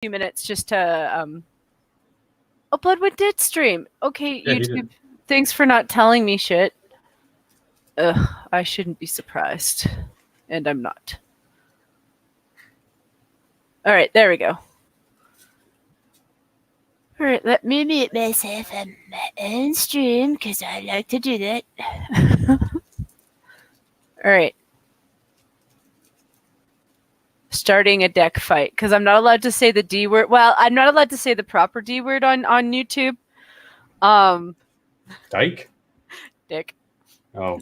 few minutes just to oh, Bloodwood did stream. Okay, Yeah, YouTube, thanks for not telling me shit. Ugh, I shouldn't be surprised. And I'm not. Alright, there we go. Alright, let me mute myself on my own stream, because I like to do that. Alright. Starting a deck fight, because I'm not allowed to say the D word. Well, I'm not allowed to say the proper D word on YouTube. Dyke? Dick. Oh.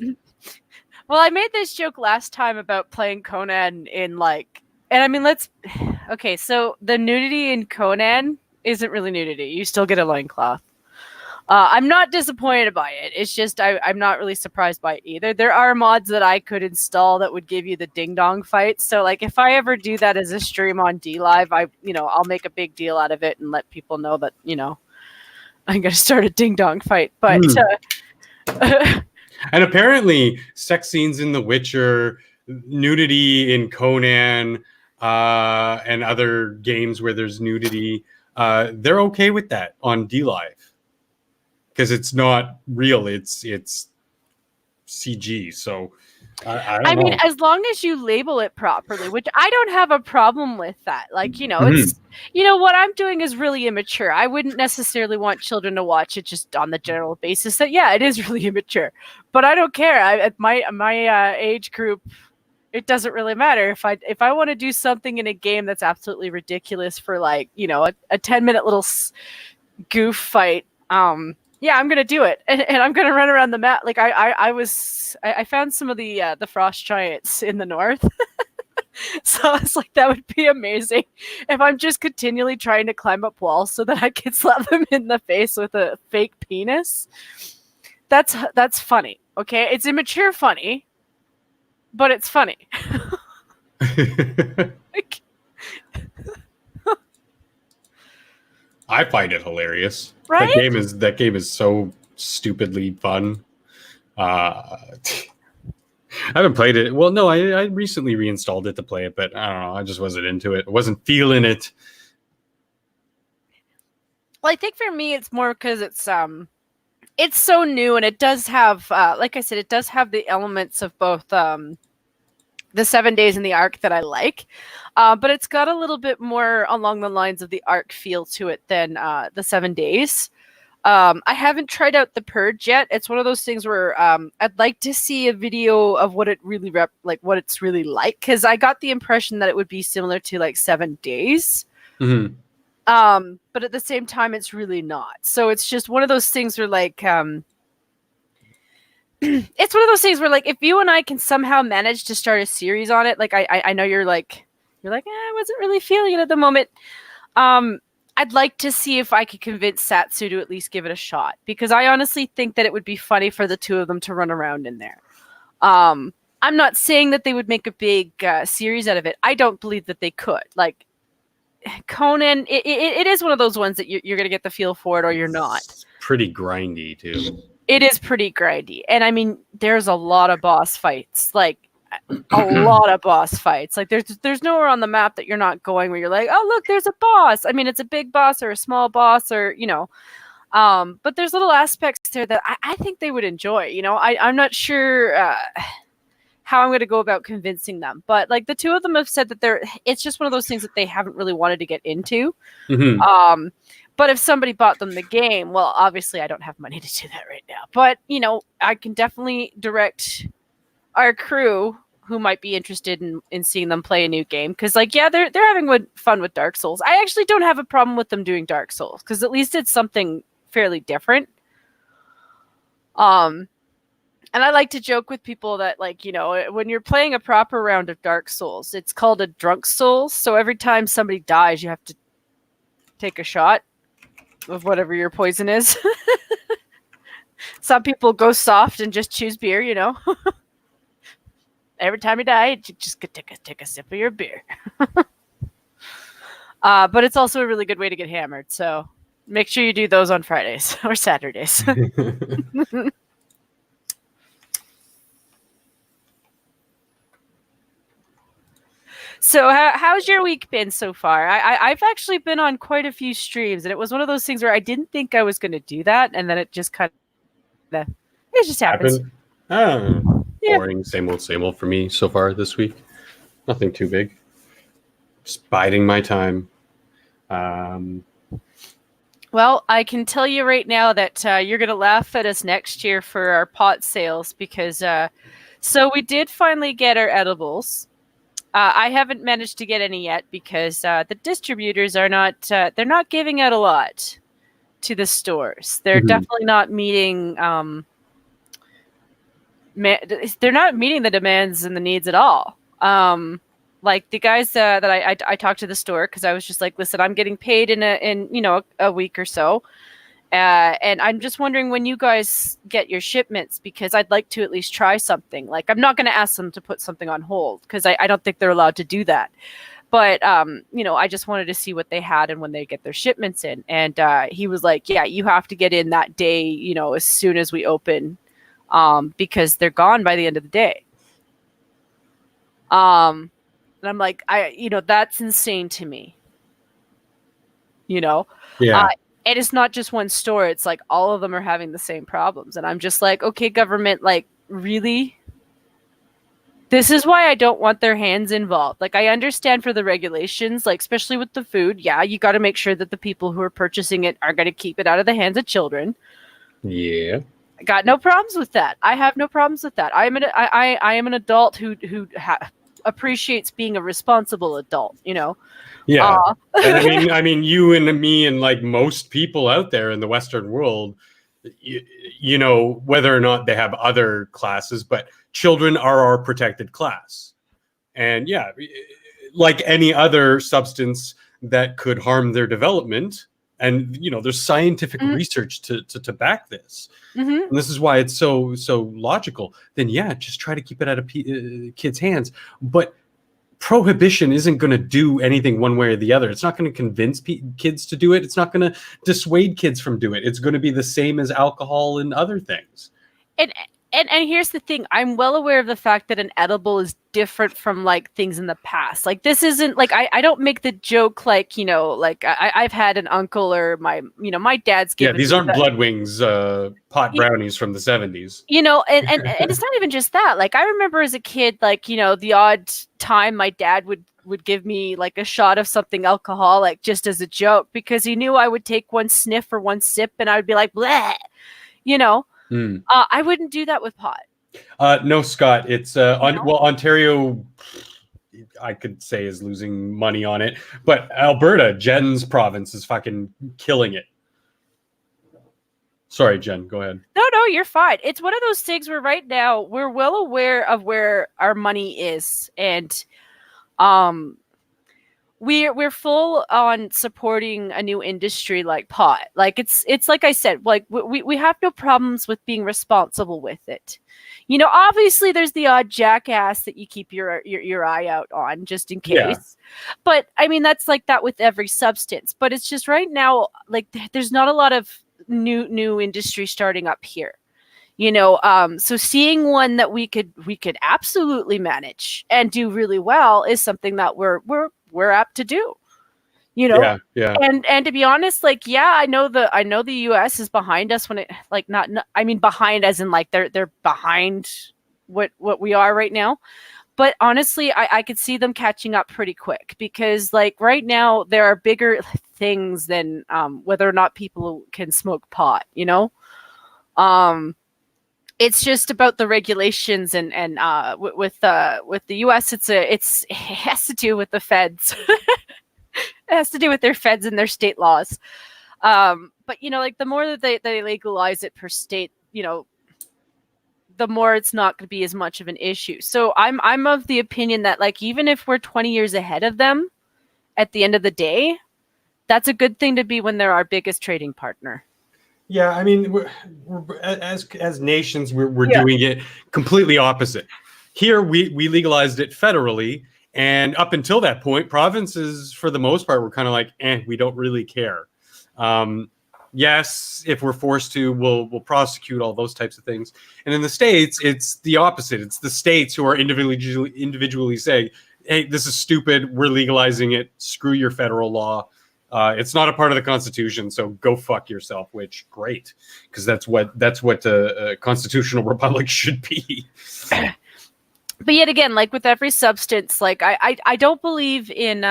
Well, I made this joke last time about playing Conan in like, and I mean, okay, so the nudity in Conan isn't really nudity. You still get a loincloth. I'm not disappointed by it. It's just I'm not really surprised by it either. There are mods that I could install that would give you the ding dong fights. So like if I ever do that as a stream on D Live, I'll make a big deal out of it and let people know that I'm gonna start a ding dong fight. But and apparently, sex scenes in The Witcher, nudity in Conan, and other games where there's nudity, they're okay with that on D Live because it's not real. It's CG. So I don't know. As long as you label it properly, which I don't have a problem with that. Like, it's what I'm doing is really immature. I wouldn't necessarily want children to watch it just on the general basis that it is really immature. But I don't care. At my age group, it doesn't really matter. If I want to do something in a game that's absolutely ridiculous for like, a 10-minute little goof fight, I'm gonna do it, and I'm gonna run around the map. Like I found some of the frost giants in the north, so I was like, that would be amazing if I'm just continually trying to climb up walls so that I can slap them in the face with a fake penis. That's funny. Okay, it's immature funny, but it's funny. I find it hilarious. Right? That game is so stupidly fun. I haven't played it. Well, no, I recently reinstalled it to play it, but I don't know. I just wasn't into it. I wasn't feeling it. Well, I think for me, it's more because it's so new, and it does have, like I said, it does have the elements of both the 7 days in the Ark that I like, but it's got a little bit more along the lines of the Ark feel to it than the 7 days. I haven't tried out the Purge yet. It's one of those things where I'd like to see a video of what it really what it's really like, because I got the impression that it would be similar to like 7 days. Mm-hmm. But at the same time, it's really not. So it's just one of those things where like it's one of those things where like if you and I can somehow manage to start a series on it, like I know you're like I wasn't really feeling it at the moment. I'd like to see if I could convince Satsu to at least give it a shot, because I honestly think that it would be funny for the two of them to run around in there. I'm not saying that they would make a big series out of it. I don't believe that they could. Like Conan, it is one of those ones that you're going to get the feel for it or you're not. It's pretty grindy too. It is pretty grindy. And I mean, there's a lot of boss fights. Like a lot of boss fights. Like there's nowhere on the map that you're not going where you're like, oh look, there's a boss. I mean, it's a big boss or a small boss or but there's little aspects there that I think they would enjoy. I'm not sure how I'm going to go about convincing them, but like the two of them have said that it's just one of those things that they haven't really wanted to get into. Mm-hmm. But if somebody bought them the game, well, obviously I don't have money to do that right now. But, I can definitely direct our crew who might be interested in seeing them play a new game. Because, like, yeah, they're having fun with Dark Souls. I actually don't have a problem with them doing Dark Souls, because at least it's something fairly different. And I like to joke with people that, like, when you're playing a proper round of Dark Souls, it's called a drunk Souls. So every time somebody dies, you have to take a shot of whatever your poison is. Some people go soft and just choose beer, Every time you die, you just take a sip of your beer. But it's also a really good way to get hammered. So make sure you do those on Fridays or Saturdays. So how's your week been so far? I've actually been on quite a few streams, and it was one of those things where I didn't think I was going to do that, and then it just kind of it just happens. Happened. Ah, Yeah. boring, same old for me so far this week. Nothing too big. Just biding my time. Well, I can tell you right now that you're going to laugh at us next year for our pot sales because so we did finally get our edibles. I haven't managed to get any yet because the distributors are not they're not giving out a lot to the stores. They're definitely not meeting they're not meeting the demands and the needs at all. Like the guys that I talked to the store because I was just like, listen, I'm getting paid in a week or so, and I'm just wondering when you guys get your shipments because I'd like to at least try something. Like I'm not going to ask them to put something on hold because I don't think they're allowed to do that. But I just wanted to see what they had and when they get their shipments in. And he was like, yeah, you have to get in that day, as soon as we open, because they're gone by the end of the day. And I'm like, that's insane to me. Yeah. And it's not just one store. It's like all of them are having the same problems. And I'm just like, okay, government, like, really? This is why I don't want their hands involved. Like, I understand for the regulations, like, especially with the food. Yeah, you got to make sure that the people who are purchasing it are going to keep it out of the hands of children. Yeah. I got no problems with that. I have no problems with that. I am an adult who appreciates being a responsible adult, Yeah. And I mean, you and me and like most people out there in the Western world, whether or not they have other classes, but children are our protected class. And yeah, like any other substance that could harm their development. And, there's scientific research to back this. And this is why it's so logical. Then, yeah, just try to keep it out of kids' hands. But prohibition isn't going to do anything one way or the other. It's not going to convince kids to do it. It's not going to dissuade kids from doing it. It's going to be the same as alcohol and other things. And here's the thing. I'm well aware of the fact that an edible is different from like things in the past. Like this isn't like I don't make the joke like, like I've had an uncle or my dad's given. Yeah, these aren't blood wings pot brownies from the 70s. And it's not even just that. Like I remember as a kid, like, the odd time my dad would give me like a shot of something alcoholic just as a joke because he knew I would take one sniff or one sip and I would be like, bleh, I wouldn't do that with pot. No, Scott. It's Ontario, I could say, is losing money on it, but Alberta, Jen's province, is fucking killing it. Sorry, Jen. Go ahead. No, you're fine. It's one of those things where right now we're well aware of where our money is, and we're full on supporting a new industry like pot. Like it's like I said, like we have no problems with being responsible with it. Obviously there's the odd jackass that you keep your eye out on just in case. Yeah. But I mean that's like that with every substance. But it's just right now like there's not a lot of new industry starting up here. So seeing one that we could absolutely manage and do really well is something that we're apt to do, Yeah. And to be honest, like, yeah, I know the US is behind us when it like not I mean behind as in like they're behind what we are right now. But honestly, I could see them catching up pretty quick because like right now there are bigger things than whether or not people can smoke pot, It's just about the regulations and with the US, it has to do with the feds. It has to do with their feds and their state laws. But like the more that they legalize it per state, the more it's not going to be as much of an issue. So I'm of the opinion that like even if we're 20 years ahead of them, at the end of the day, that's a good thing to be when they're our biggest trading partner. Yeah, I mean, we're as nations, we're doing it completely opposite. Here, we legalized it federally, and up until that point, provinces, for the most part, were kind of like, we don't really care. Yes, if we're forced to, we'll prosecute all those types of things. And in the States, it's the opposite. It's the states who are individually saying, hey, this is stupid. We're legalizing it. Screw your federal law. It's not a part of the Constitution, so go fuck yourself. Which great, because that's what a constitutional republic should be. But yet again, like with every substance, like I don't believe in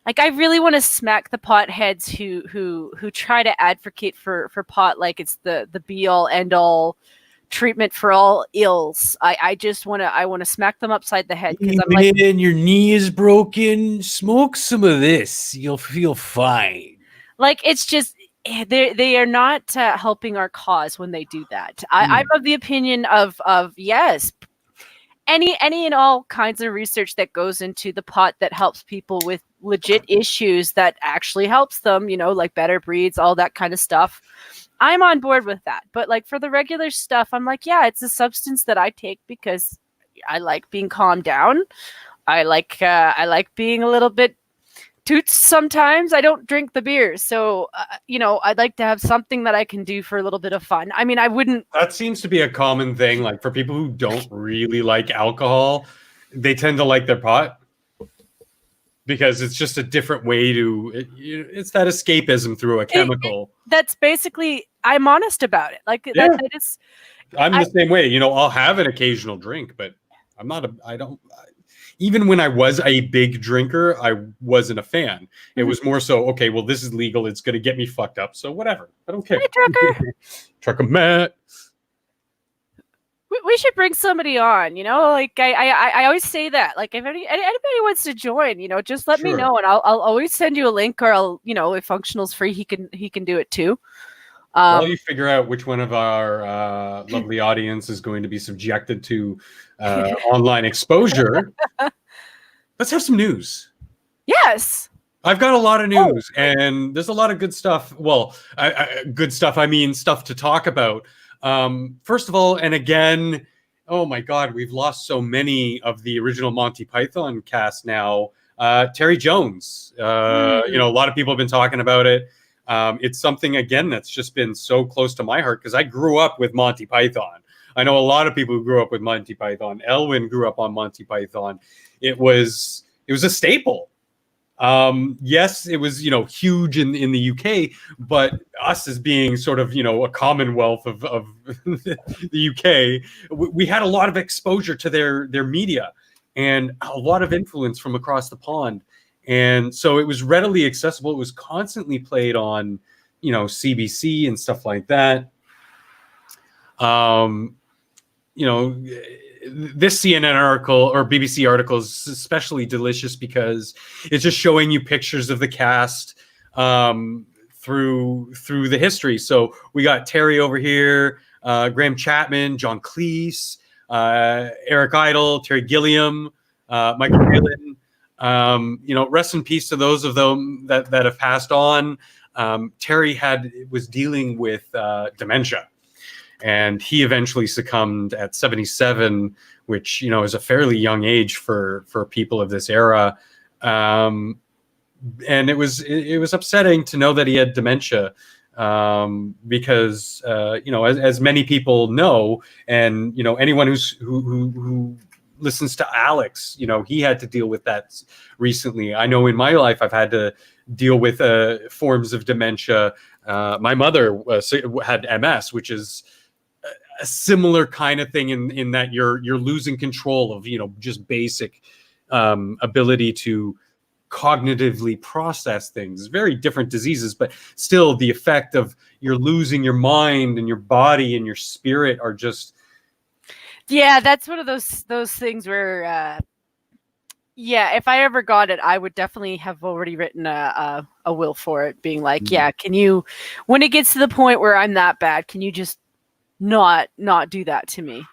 like I really want to smack the potheads who try to advocate for pot like it's the be all end all treatment for all ills. I just want to smack them upside the head because hey, I'm like, man, your knee is broken. Smoke some of this. You'll feel fine. like it's just they are not helping our cause when they do that. I'm of the opinion of yes, any and all kinds of research that goes into the pot that helps people with legit issues that actually helps them, you know, like better breeds, all that kind of stuff. I'm on board with that. But like for the regular stuff, I'm like, yeah, it's a substance that I take because I like being calmed down. I like being a little bit toots sometimes. I don't drink the beer. So, you know, I'd like to have something that I can do for a little bit of fun. I mean, I wouldn't. That seems to be a common thing. Like for people who don't really like alcohol, they tend to like their pot because it's just a different way to, it's that escapism through a chemical. That's basically, I'm honest about it. Like Yeah. that is. I'm the same way. You know, I'll have an occasional drink, but even when I was a big drinker, I wasn't a fan. It was more so, okay, well, this is legal. It's going to get me fucked up. So whatever. I don't care. Hey, trucker. Trucker Matt. We should bring somebody on, you know, like I always say that, like if anybody wants to join, you know, just let me know and I'll always send you a link, or I'll, you know, if Functional's free, he can do it too. While you figure out which one of our lovely audience is going to be subjected to online exposure, let's have some news. Yes. I've got a lot of news, and there's a lot of good stuff. Well, good stuff. I mean, stuff to talk about. First of all, and again, oh my God, we've lost so many of the original Monty Python cast now. Terry Jones. You know, a lot of people have been talking about it. It's something, again, that's just been so close to my heart because I grew up with Monty Python. I know a lot of people who grew up with Monty Python. Elwin grew up on Monty Python. It was a staple. Yes, it was, you know, huge in the UK, but us as being sort of, you know, a commonwealth of the UK, we had a lot of exposure to their media and a lot of influence from across the pond. And so it was readily accessible. It was constantly played on, you know, CBC and stuff like that. You know, this CNN article or BBC article is especially delicious because it's just showing you pictures of the cast through the history. So we got Terry over here, Graham Chapman, John Cleese, Eric Idle, Terry Gilliam, Michael Palin. You know, rest in peace to those of them that have passed on. Terry was dealing with dementia. And he eventually succumbed at 77, which, you know, is a fairly young age for people of this era. And it was upsetting to know that he had dementia because, you know, as many people know, and, you know, anyone who listens to Alex, you know, he had to deal with that recently. I know in my life, I've had to deal with forms of dementia. My mother had MS, which is a similar kind of thing in that you're losing control of, you know, just basic ability to cognitively process things. Very different diseases, but still the effect of you're losing your mind and your body and your spirit are just. Yeah, that's one of those things where yeah, if I ever got it, I would definitely have already written a will for it, being like, yeah, can you, when it gets to the point where I'm that bad, can you just not do that to me?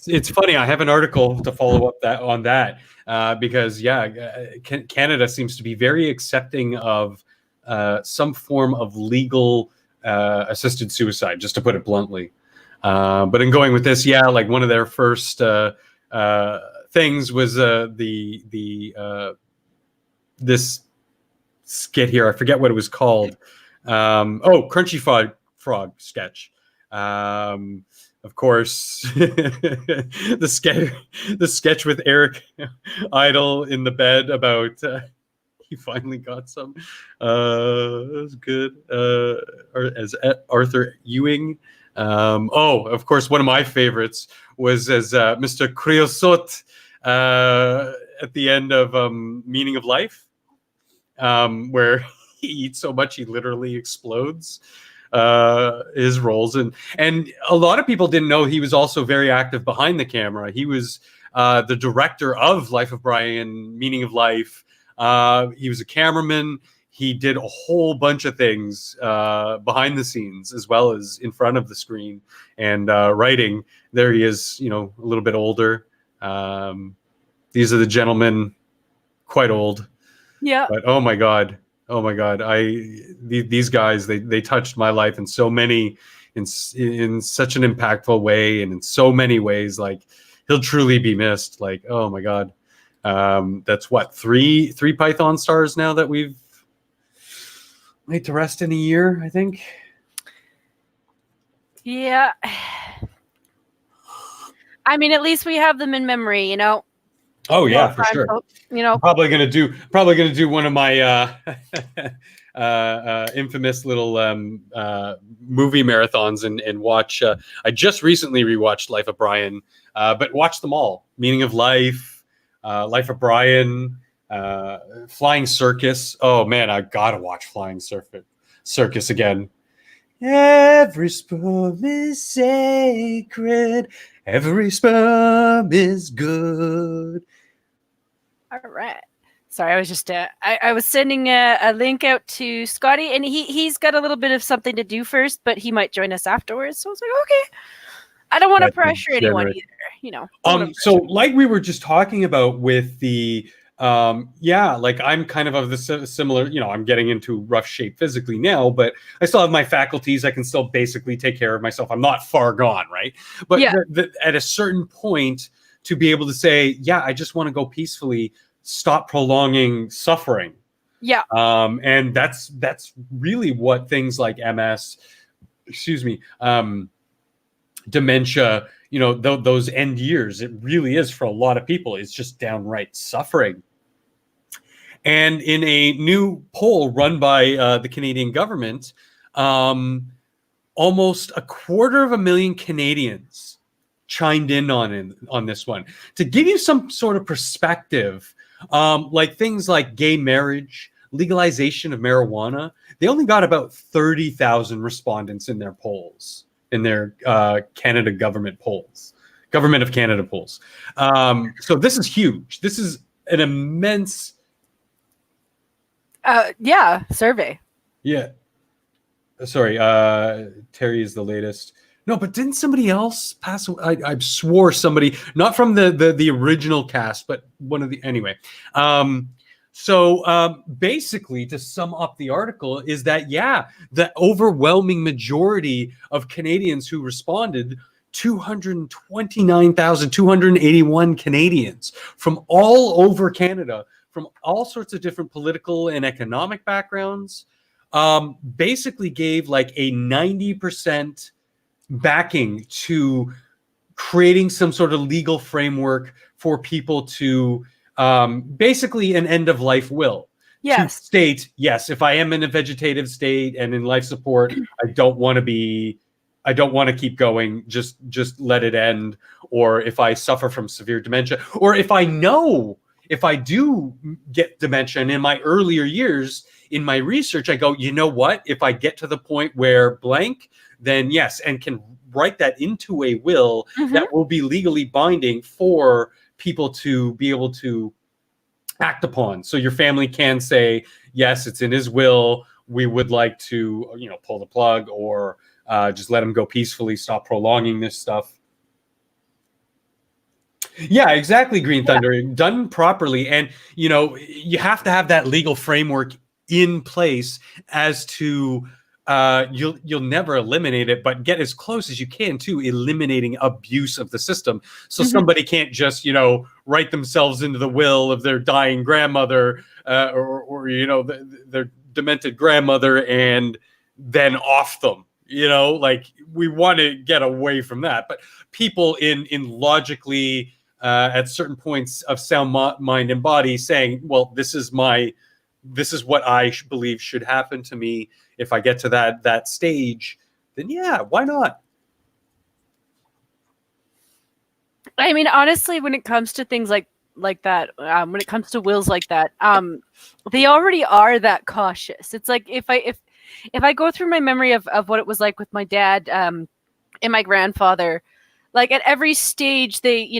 It's funny. I have an article to follow up on that because Canada seems to be very accepting of some form of legal assisted suicide, just to put it bluntly. But in going with this, like one of their first things was this skit here. I forget what it was called. Crunchy Frog sketch. of course, the sketch with Eric Idle in the bed about he finally got some. That was good. As Arthur Ewing. Of course, one of my favorites was as Mr. Creosote at the end of Meaning of Life, where he eats so much he literally explodes. His roles, and a lot of people didn't know he was also very active behind the camera. He was the director of Life of Brian, Meaning of Life. He was a cameraman. He did a whole bunch of things behind the scenes as well as in front of the screen and writing. There he is, a little bit older. These are the gentlemen, quite old. Yeah. But oh my god, these guys they touched my life in so many, in such an impactful way, and in so many ways. Like, he'll truly be missed. Like, oh my god, that's what three Python stars now that we've laid to rest in a year, I think. Yeah. I mean, at least we have them in memory, Oh yeah, for sure. Probably gonna do one of my infamous little movie marathons and watch. I just recently rewatched Life of Brian, but watched them all. Meaning of Life, Life of Brian, Flying Circus. Oh man, I gotta watch Flying Circus again. Every sperm is sacred. Every sperm is good. All right. Sorry, I was just I was sending a link out to Scotty, and he's got a little bit of something to do first, but he might join us afterwards. So I was like, okay. I don't want to pressure anyone either, So like we were just talking about with the like I'm kind of the similar, I'm getting into rough shape physically now, but I still have my faculties. I can still basically take care of myself. I'm not far gone, right? But at a certain point, to be able to say, yeah, I just want to go peacefully, stop prolonging suffering. Yeah. And that's really what things like MS, dementia, those end years, it really is for a lot of people. It's just downright suffering. And in a new poll run by the Canadian government, almost 250,000 Canadians chimed in on this one. To give you some sort of perspective, like things like gay marriage, legalization of marijuana, they only got about 30,000 respondents in their polls, in their Canada government polls, Government of Canada polls. So this is huge. This is an immense survey. Yeah. Sorry, Terry is the latest. No, but didn't somebody else pass away? I swore somebody, not from the original cast, but one of the anyway. So basically, to sum up the article, is that the overwhelming majority of Canadians who responded, 229,281 Canadians from all over Canada, from all sorts of different political and economic backgrounds, basically gave like a 90% backing to creating some sort of legal framework for people to basically an end of life will. Yes. To state, yes, if I am in a vegetative state and in life support, I don't want to keep going, just let it end. Or if I suffer from severe dementia, or if I do get dementia, and in my earlier years in my research, I go, you know what? If I get to the point where blank, then yes, and can write that into a will that will be legally binding for people to be able to act upon. So your family can say, yes, it's in his will. We would like to, pull the plug, or just let him go peacefully, stop prolonging this stuff. Yeah, exactly, Green Thunder. Done properly. And, you have to have that legal framework in place as to, you'll never eliminate it, but get as close as you can to eliminating abuse of the system. So somebody can't just, write themselves into the will of their dying grandmother or their demented grandmother and then off them. like we want to get away from that. But people in logically at certain points of sound mind and body saying, well, this is what I believe should happen to me if I get to that stage, then yeah, why not? I mean, honestly, when it comes to things like that, when it comes to wills like that, they already are that cautious. It's like if I go through my memory of what it was like with my dad and my grandfather, like at every stage they,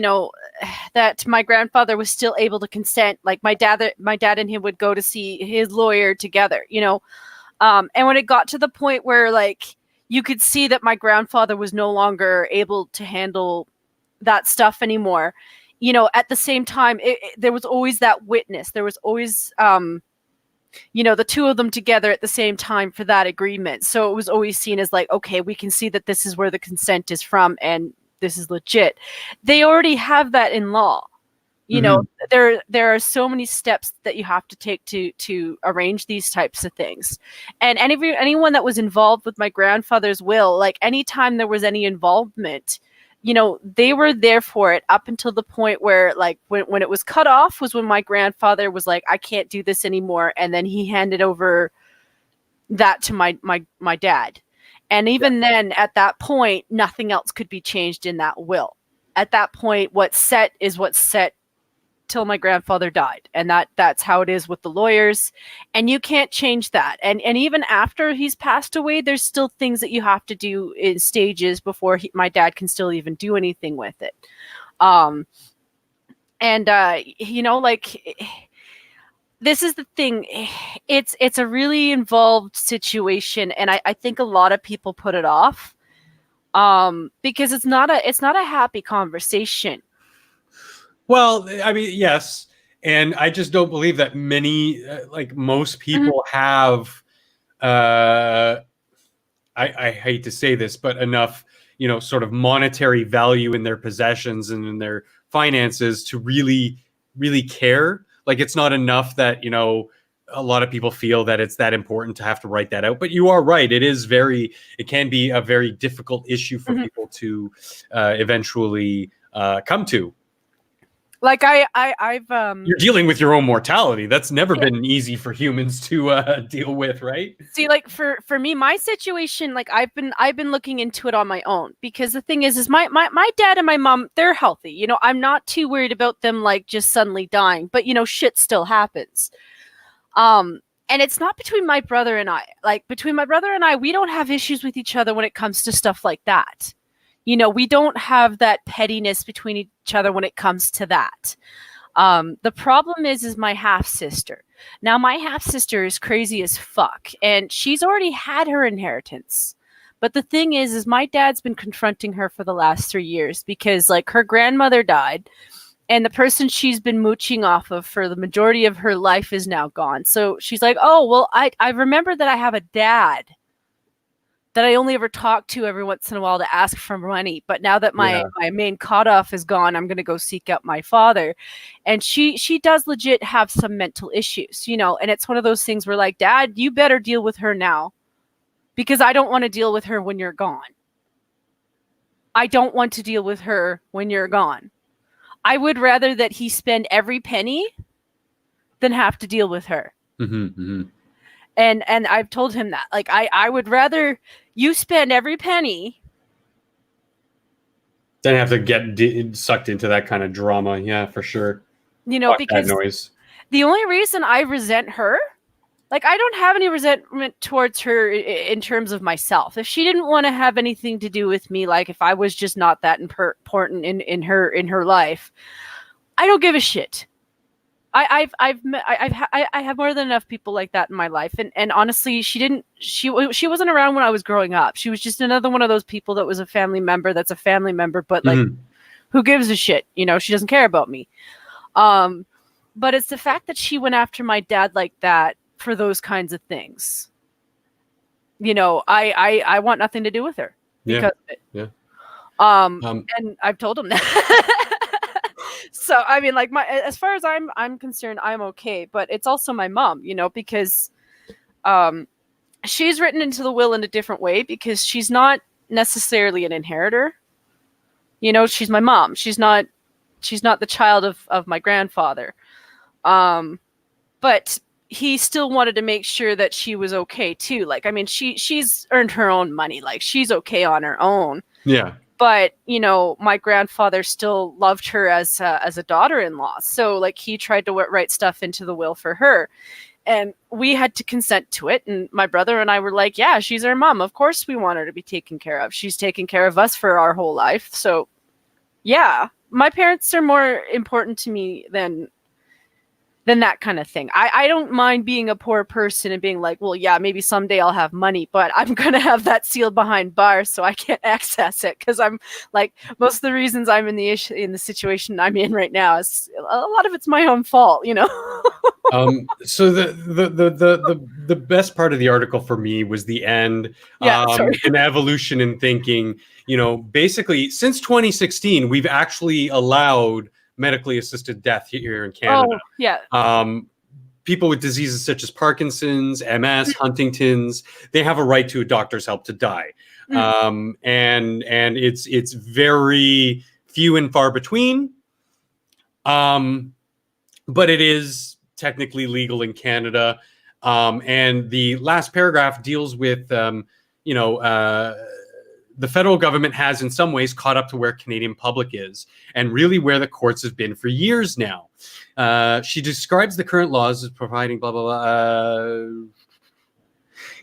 that my grandfather was still able to consent. Like my dad and him would go to see his lawyer together, and when it got to the point where like you could see that my grandfather was no longer able to handle that stuff anymore, at the same time, there was always that witness. There was always, the two of them together at the same time for that agreement. So it was always seen as like, okay, we can see that this is where the consent is from and this is legit. They already have that in law. There are so many steps that you have to take to arrange these types of things. And anyone that was involved with my grandfather's will, like anytime there was any involvement, they were there for it up until the point where like when it was cut off was when my grandfather was like, I can't do this anymore. And then he handed over that to my dad. And even then at that point, nothing else could be changed in that will. At that point, what's set is what's set till my grandfather died. And that's how it is with the lawyers. And you can't change that. And even after he's passed away, there's still things that you have to do in stages before my dad can still even do anything with it. Like this is the thing. It's a really involved situation. And I think a lot of people put it off because it's not a happy conversation. Well, I mean, yes. And I just don't believe that many, like most people have, I hate to say this, but enough, sort of monetary value in their possessions and in their finances to really, really care. Like it's not enough that, a lot of people feel that it's that important to have to write that out. But you are right. It can be a very difficult issue for people to eventually come to. Like I've you're dealing with your own mortality. That's never been easy for humans to deal with, right? See, like for me, my situation, like I've been looking into it on my own because the thing is my dad and my mom, they're healthy. I'm not too worried about them like just suddenly dying, but shit still happens. And it's not between my brother and I. Like between my brother and I, we don't have issues with each other when it comes to stuff like that. We don't have that pettiness between each other when it comes to that. The problem is my half sister. Now, my half sister is crazy as fuck, and she's already had her inheritance. But the thing is my dad's been confronting her for the last 3 years because, like, her grandmother died, and the person she's been mooching off of for the majority of her life is now gone. So she's like, oh, well, I remember that I have a dad that I only ever talk to every once in a while to ask for money. But now that my main cutoff is gone, I'm going to go seek out my father. And she does legit have some mental issues, and it's one of those things where like, Dad, you better deal with her now because I don't want to deal with her when you're gone. I don't want to deal with her when you're gone. I would rather that he spend every penny than have to deal with her. And I've told him that, like, I would rather you spend every penny than have to get sucked into that kind of drama. Yeah, for sure. Fuck because that noise. The only reason I resent her, like, I don't have any resentment towards her in terms of myself. If she didn't want to have anything to do with me, like if I was just not that important in her life, I don't give a shit. I have more than enough people like that in my life, and honestly, she wasn't around when I was growing up. She was just another one of those people that was a family member. That's a family member, but like, who gives a shit? She doesn't care about me. But it's the fact that she went after my dad like that for those kinds of things. I want nothing to do with her because of it. Yeah. And I've told him that. So I mean, like, as far as I'm concerned, I'm okay. But it's also my mom, because she's written into the will in a different way because she's not necessarily an inheritor. You know, she's my mom. She's not the child of my grandfather. But he still wanted to make sure that she was okay too. Like, I mean, she's earned her own money. Like, she's okay on her own. Yeah. But, you know, my grandfather still loved her as a daughter-in-law. So, like, he tried to write stuff into the will for her. And we had to consent to it. And my brother and I were like, yeah, she's our mom. Of course we want her to be taken care of. She's taken care of us for our whole life. So, yeah, my parents are more important to me than that kind of thing. I don't mind being a poor person and being like, well, yeah, maybe someday I'll have money, but I'm going to have that sealed behind bars so I can't access it, because I'm like, most of the reasons I'm in the situation I'm in right now is a lot of it's my own fault, you know. So the best part of the article for me was the end. Yeah, sorry. An evolution in thinking. You know, basically since 2016, we've actually allowed medically assisted death here in Canada. Oh, yeah. People with diseases such as Parkinson's, MS, Huntington's, they have a right to a doctor's help to die. And it's very few and far between. But it is technically legal in Canada. And the last paragraph deals with, the federal government has in some ways caught up to where Canadian public is and really where the courts have been for years now. She describes the current laws as providing blah, blah, blah.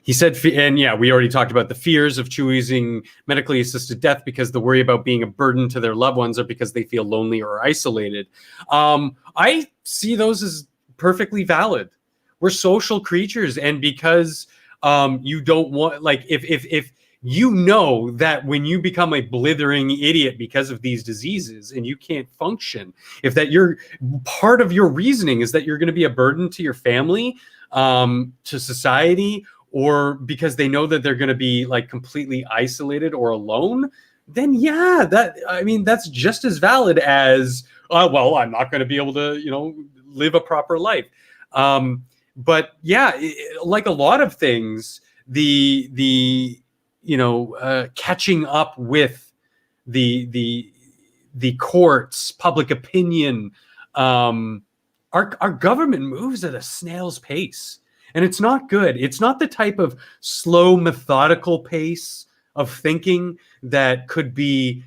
He said, and yeah, we already talked about the fears of choosing medically assisted death because the worry about being a burden to their loved ones or because they feel lonely or isolated. I see those as perfectly valid. We're social creatures. And because you don't want, like, if you know that when you become a blithering idiot because of these diseases and you can't function, if that you're part of your reasoning is that you're going to be a burden to your family, to society, or because they know that they're going to be like completely isolated or alone, then yeah, that's just as valid as, well, I'm not going to be able to, live a proper life. But yeah, like a lot of things, the catching up with the courts, public opinion, our government moves at a snail's pace, and it's not good. It's not the type of slow, methodical pace of thinking that could be.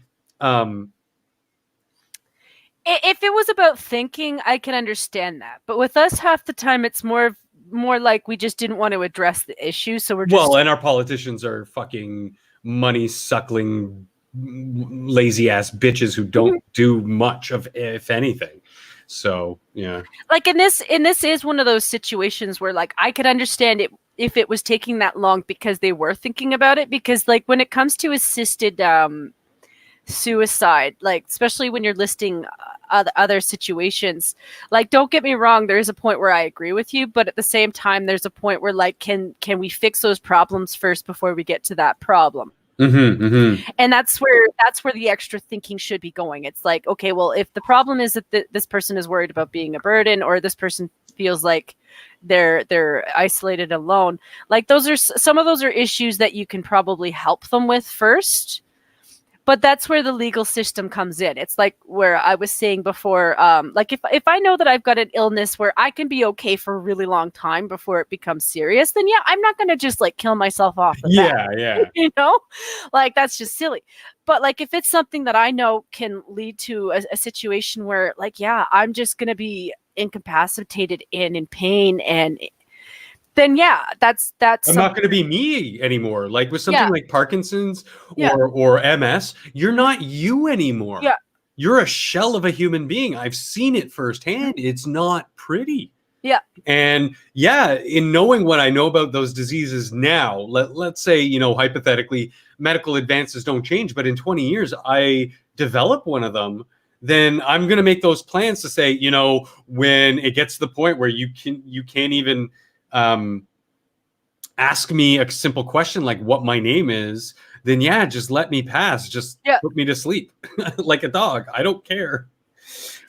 If it was about thinking, I can understand that. But with us, half the time, it's more like we just didn't want to address the issue, so we're just and our politicians are fucking money suckling, lazy ass bitches who don't do much of, if anything. So yeah, like in this is one of those situations where, like, I could understand it if it was taking that long because they were thinking about it. Because, like, when it comes to assisted suicide, like, especially when you're listing other situations, like, don't get me wrong, there's a point where I agree with you, but at the same time there's a point where, like, can we fix those problems first before we get to that problem? And that's where the extra thinking should be going. It's like, okay, well, if the problem is that this person is worried about being a burden, or this person feels like they're isolated, alone, like, some of those are issues that you can probably help them with first. But that's where the legal system comes in. It's like where I was saying before, like, if I know that I've got an illness where I can be okay for a really long time before it becomes serious, then yeah, I'm not going to just, like, kill myself off the bat. Yeah. Like, that's just silly. But, like, if it's something that I know can lead to a situation where, like, yeah, I'm just going to be incapacitated and in pain, and then yeah, that's I'm not going to be me anymore. Like with something like Parkinson's or MS, you're not you anymore. Yeah. You're a shell of a human being. I've seen it firsthand. It's not pretty. Yeah. And yeah, in knowing what I know about those diseases now, let's say, hypothetically, medical advances don't change, but in 20 years, I develop one of them, then I'm going to make those plans to say, when it gets to the point where you can't even ask me a simple question like what my name is, then yeah, just let me pass. Just put me to sleep like a dog. I don't care.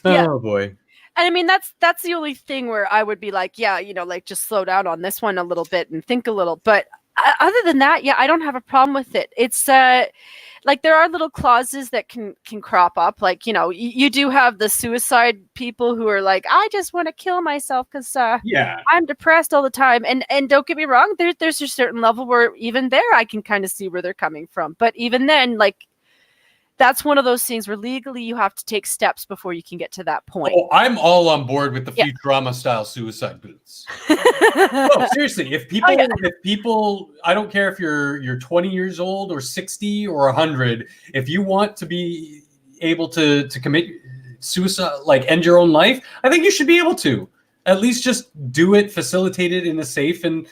Yeah. Oh boy. And I mean, that's the only thing where I would be like, yeah, like, just slow down on this one a little bit and think a little. But other than that, yeah, I don't have a problem with it. It's like there are little clauses that can crop up. Like, you know, you do have the suicide people who are like, I just want to kill myself because Yeah. I'm depressed all the time. And don't get me wrong, there's a certain level where even there I can kind of see where they're coming from. But even then, like, that's one of those things where legally you have to take steps before you can get to that point. Oh, I'm all on board with the Yeah. Futurama style suicide boots. No, seriously, if people, I don't care if you're 20 years old or 60 or 100, if you want to be able to commit suicide, like end your own life, I think you should be able to. At least just do it, facilitate it in a safe and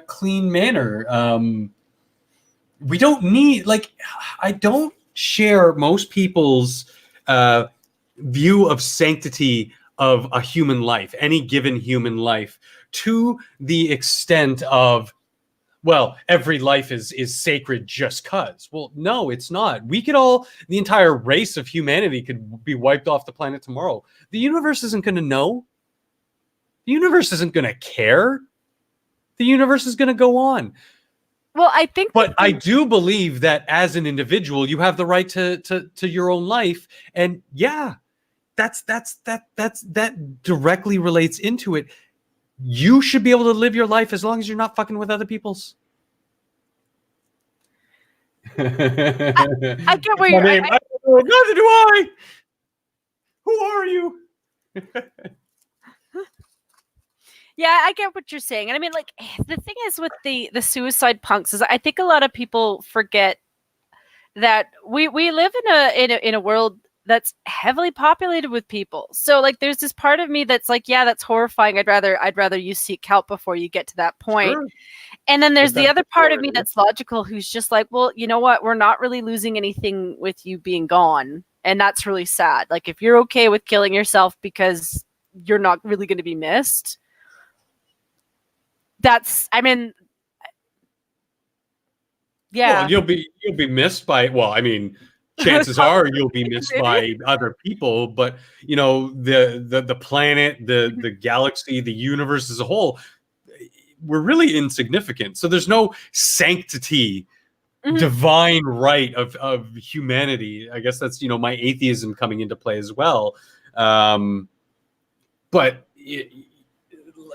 clean manner. We don't need, like, I don't share most people's view of sanctity of a human life, any given human life, to the extent of, well, every life is sacred just cuz. Well, no, it's not. We could all, the entire race of humanity could be wiped off the planet tomorrow. The universe isn't going to know. The universe isn't going to care. The universe is going to go on. Well, I think, but I do believe that as an individual, you have the right to your own life, and yeah, that directly relates into it. You should be able to live your life as long as you're not fucking with other people's. I get where you're. Neither do I. Who are you? Yeah, I get what you're saying. And I mean, like, the thing is with the suicide punks is I think a lot of people forget that we live in a world that's heavily populated with people. So like there's this part of me that's like, yeah, that's horrifying. I'd rather you seek help before you get to that point. Sure. And then there's the other part of me that's logical, who's just like, well, you know what? We're not really losing anything with you being gone. And that's really sad. Like, if you're okay with killing yourself because you're not really going to be missed, that's, I mean, yeah. Well, you'll be missed by, well, I mean, chances are you'll be missed by other people, but you know, the planet, the galaxy, the universe as a whole, we're really insignificant. So there's no sanctity, divine right of humanity. I guess that's, you know, my atheism coming into play as well. But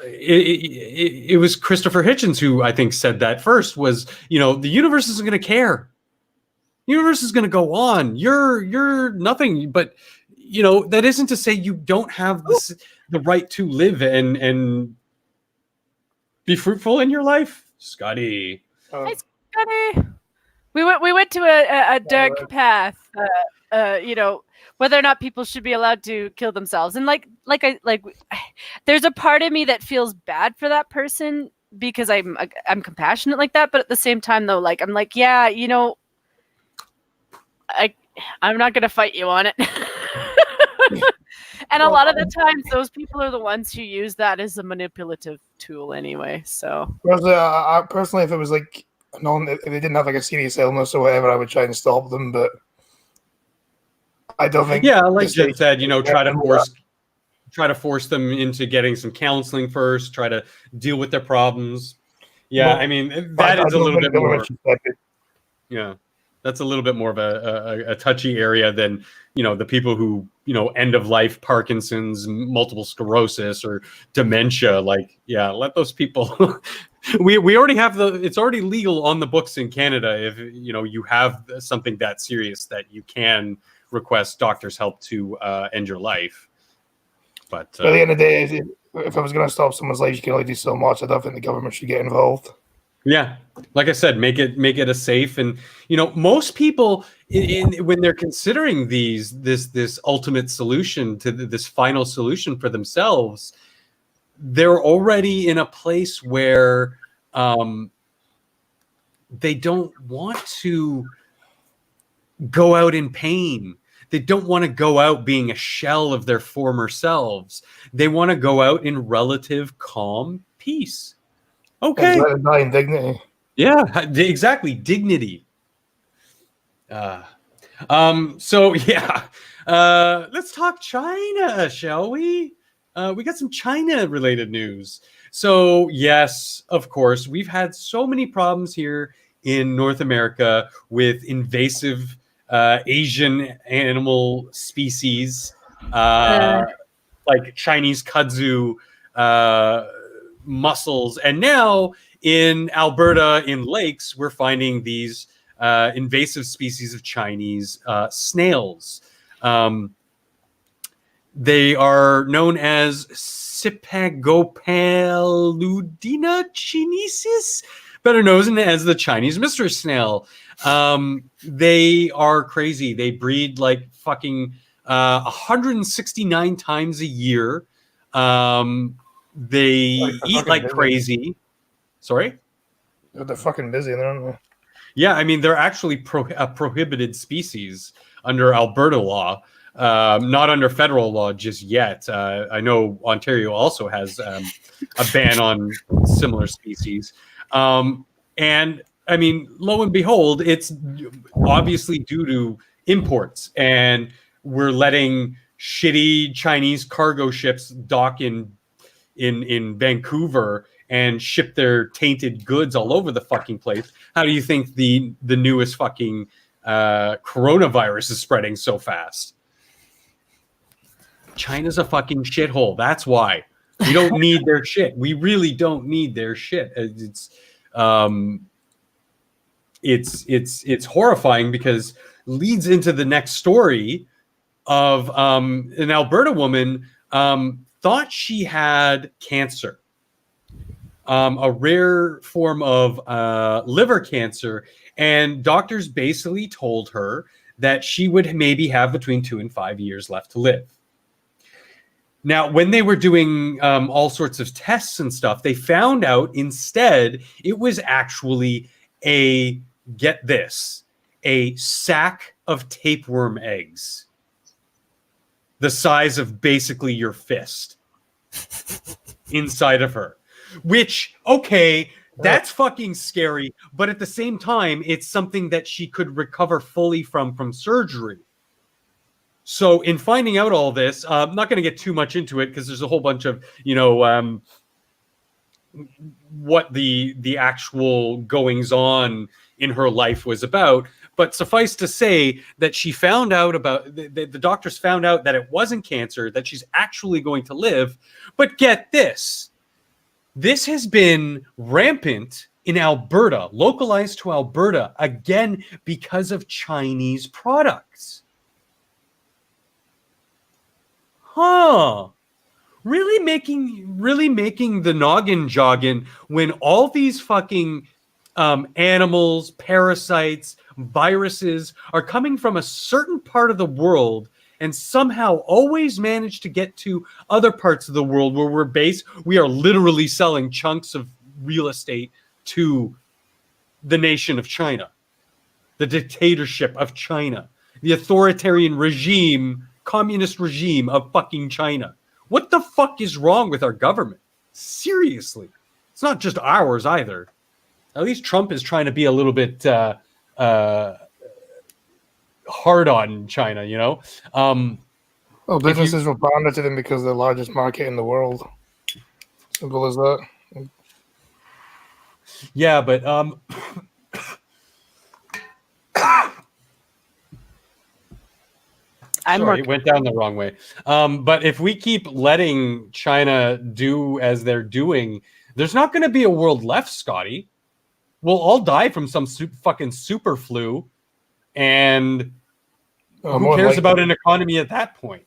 it was Christopher Hitchens who I think said that first, was, you know, the universe isn't going to care. The universe is going to go on. You're nothing. But, you know, that isn't to say you don't have the right to live and be fruitful in your life. Scotty. Hi, Scotty. We went to a dark path. You know, whether or not people should be allowed to kill themselves, and like there's a part of me that feels bad for that person because I'm compassionate like that, but at the same time though, like I'm like, yeah, you know, I'm not gonna fight you on it. And a lot of the times those people are the ones who use that as a manipulative tool anyway. So personally, if it was like if they didn't have like a serious illness or whatever, I would try and stop them, but I don't think. Yeah, like Jen said, you know, try to force them into getting some counseling first. Try to deal with their problems. Yeah, well, I mean that is a little bit more. Yeah, that's a little bit more of a touchy area than, you know, the people who, you know, end of life Parkinson's, multiple sclerosis, or dementia. Like, yeah, let those people. we already have it's already legal on the books in Canada. If, you know, you have something that serious, that you can request doctor's help to end your life. But at the end of the day, if I was going to stop someone's life, you can only do so much. I don't think the government should get involved. Yeah, like I said, make it a safe, and you know, most people when they're considering this ultimate solution to this final solution for themselves, they're already in a place where they don't want to go out in pain. They don't want to go out being a shell of their former selves. They want to go out in relative calm peace. Okay. And dignity. Yeah, exactly. Dignity. So yeah, let's talk China, shall we? We got some China related news. So yes, of course, we've had so many problems here in North America with invasive Asian animal species, like Chinese kudzu mussels, and now in Alberta, in lakes, we're finding these invasive species of Chinese snails. They are known as Sipagopaludina chinesis, better known as the Chinese mystery snail. They are crazy. They breed like fucking 169 times a year. They eat like crazy. Sorry? They're fucking busy, aren't they? Yeah, I mean, they're actually a prohibited species under Alberta law. Not under federal law just yet. I know Ontario also has a ban on similar species. And I mean, lo and behold, it's obviously due to imports, and we're letting shitty Chinese cargo ships dock in Vancouver and ship their tainted goods all over the fucking place. How do you think the newest fucking coronavirus is spreading so fast? China's a fucking shithole. That's why. We don't need their shit. We really don't need their shit. It's horrifying because leads into the next story of an Alberta woman thought she had cancer, a rare form of liver cancer, and doctors basically told her that she would maybe have between 2 and 5 years left to live. Now, when they were doing all sorts of tests and stuff, they found out instead it was actually get this, a sack of tapeworm eggs, the size of basically your fist, inside of her. Which, okay, that's fucking scary, but at the same time, it's something that she could recover fully from surgery. So in finding out all this, I'm not going to get too much into it because there's a whole bunch of, what the actual goings on in her life was about. But suffice to say that she found out about, the doctors found out that it wasn't cancer, that she's actually going to live. But get this, this has been rampant in Alberta, localized to Alberta, again, because of Chinese products. Huh. Really making the noggin jogging when all these fucking animals, parasites, viruses are coming from a certain part of the world and somehow always manage to get to other parts of the world where we're based. We are literally selling chunks of real estate to the nation of China, the dictatorship of China, the authoritarian regime, communist regime of fucking China. What the fuck is wrong with our government? Seriously. It's not just ours either. At least Trump is trying to be a little bit hard on China, you know? Well, businesses will pander to them because they're the largest market in the world. Simple as that. Yeah, but sorry, it went down the wrong way. But if we keep letting China do as they're doing, there's not going to be a world left, Scotty. We'll all die from some fucking super flu, and who cares about an economy at that point?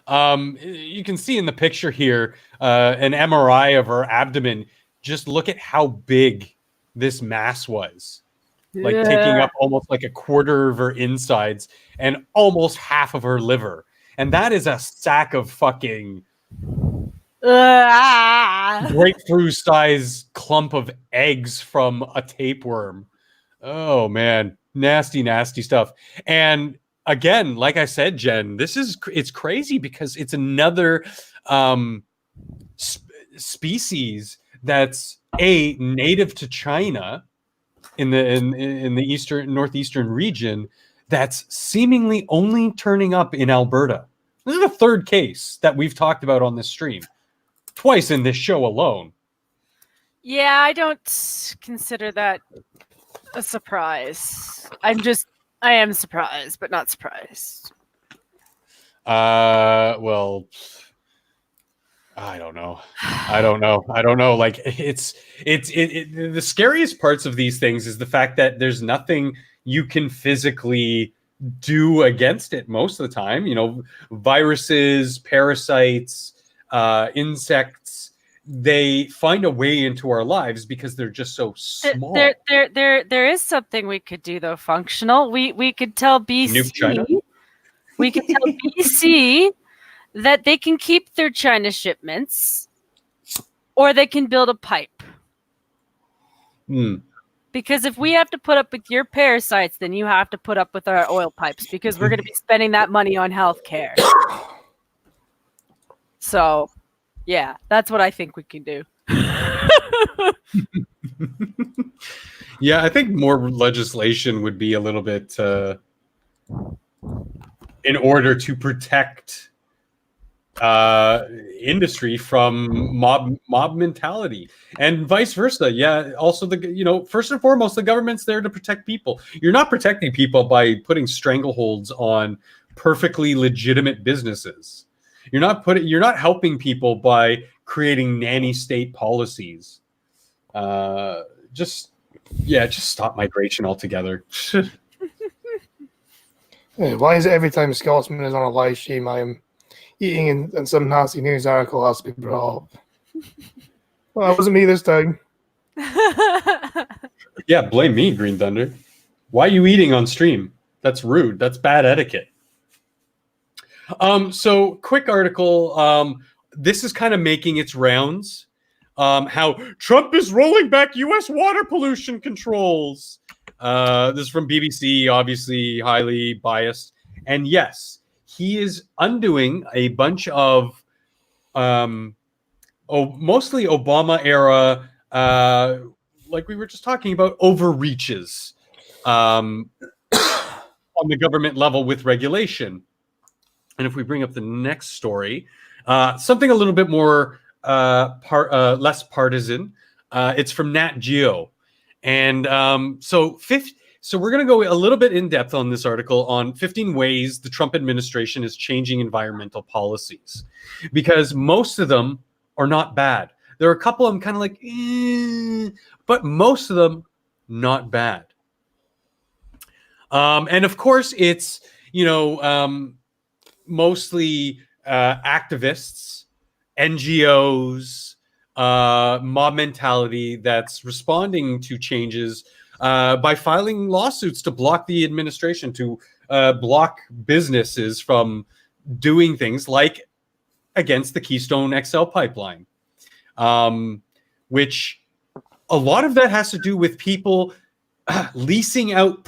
You can see in the picture here an MRI of her abdomen. Just look at how big this mass was. Like taking up almost like a quarter of her insides and almost half of her liver. And that is a sack of fucking breakthrough size clump of eggs from a tapeworm. Oh man, nasty, nasty stuff. And again, like I said, Jen, it's crazy because it's another species that's native to China in the northeastern region that's seemingly only turning up in Alberta. This is the third case that we've talked about on this stream. twice in this show alone. Yeah, I don't consider that a surprise. I am surprised, but not surprised. Well, I don't know. Like the scariest parts of these things is the fact that there's nothing you can physically do against it most of the time. You know, viruses, parasites, insects, they find a way into our lives because they're just so small. There is something we could do though, functional. We could tell BC. Nuke China? We could tell BC that they can keep their China shipments, or they can build a pipe. Because if we have to put up with your parasites, then you have to put up with our oil pipes, because we're going to be spending that money on healthcare. So, yeah, that's what I think we can do. Yeah, I think more legislation would be a little bit in order to protect industry from mob mentality, and vice versa. Yeah, also first and foremost, the government's there to protect people. You're not protecting people by putting strangleholds on perfectly legitimate businesses. You're not helping people by creating nanny state policies. Just stop migration altogether. Why is it every time Scotsman is on a live stream, I am eating and some nasty news article has to be brought up? Well, that wasn't me this time. Yeah, blame me, Green Thunder. Why are you eating on stream? That's rude. That's bad etiquette. So quick article. This is kind of making its rounds. How Trump is rolling back U.S. water pollution controls. This is from BBC, obviously highly biased. And yes, he is undoing a bunch of mostly Obama era, like we were just talking about, overreaches on the government level with regulation. And if we bring up the next story, something a little bit more less partisan, it's from Nat Geo. And so we're going to go a little bit in depth on this article on 15 ways the Trump administration is changing environmental policies, because most of them are not bad. There are a couple of them kind of like, but most of them not bad. And of course, it's, mostly activists, NGOs, mob mentality that's responding to changes by filing lawsuits to block the administration, to block businesses from doing things like against the Keystone XL pipeline, which a lot of that has to do with people leasing out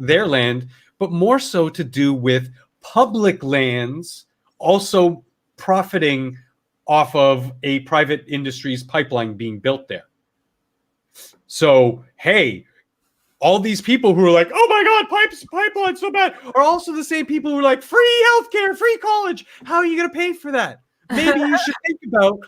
their land, but more so to do with public lands also profiting off of a private industry's pipeline being built there. So, hey, all these people who are like, oh my God, pipeline's so bad, are also the same people who are like, free healthcare, free college. How are you going to pay for that? Maybe you should think about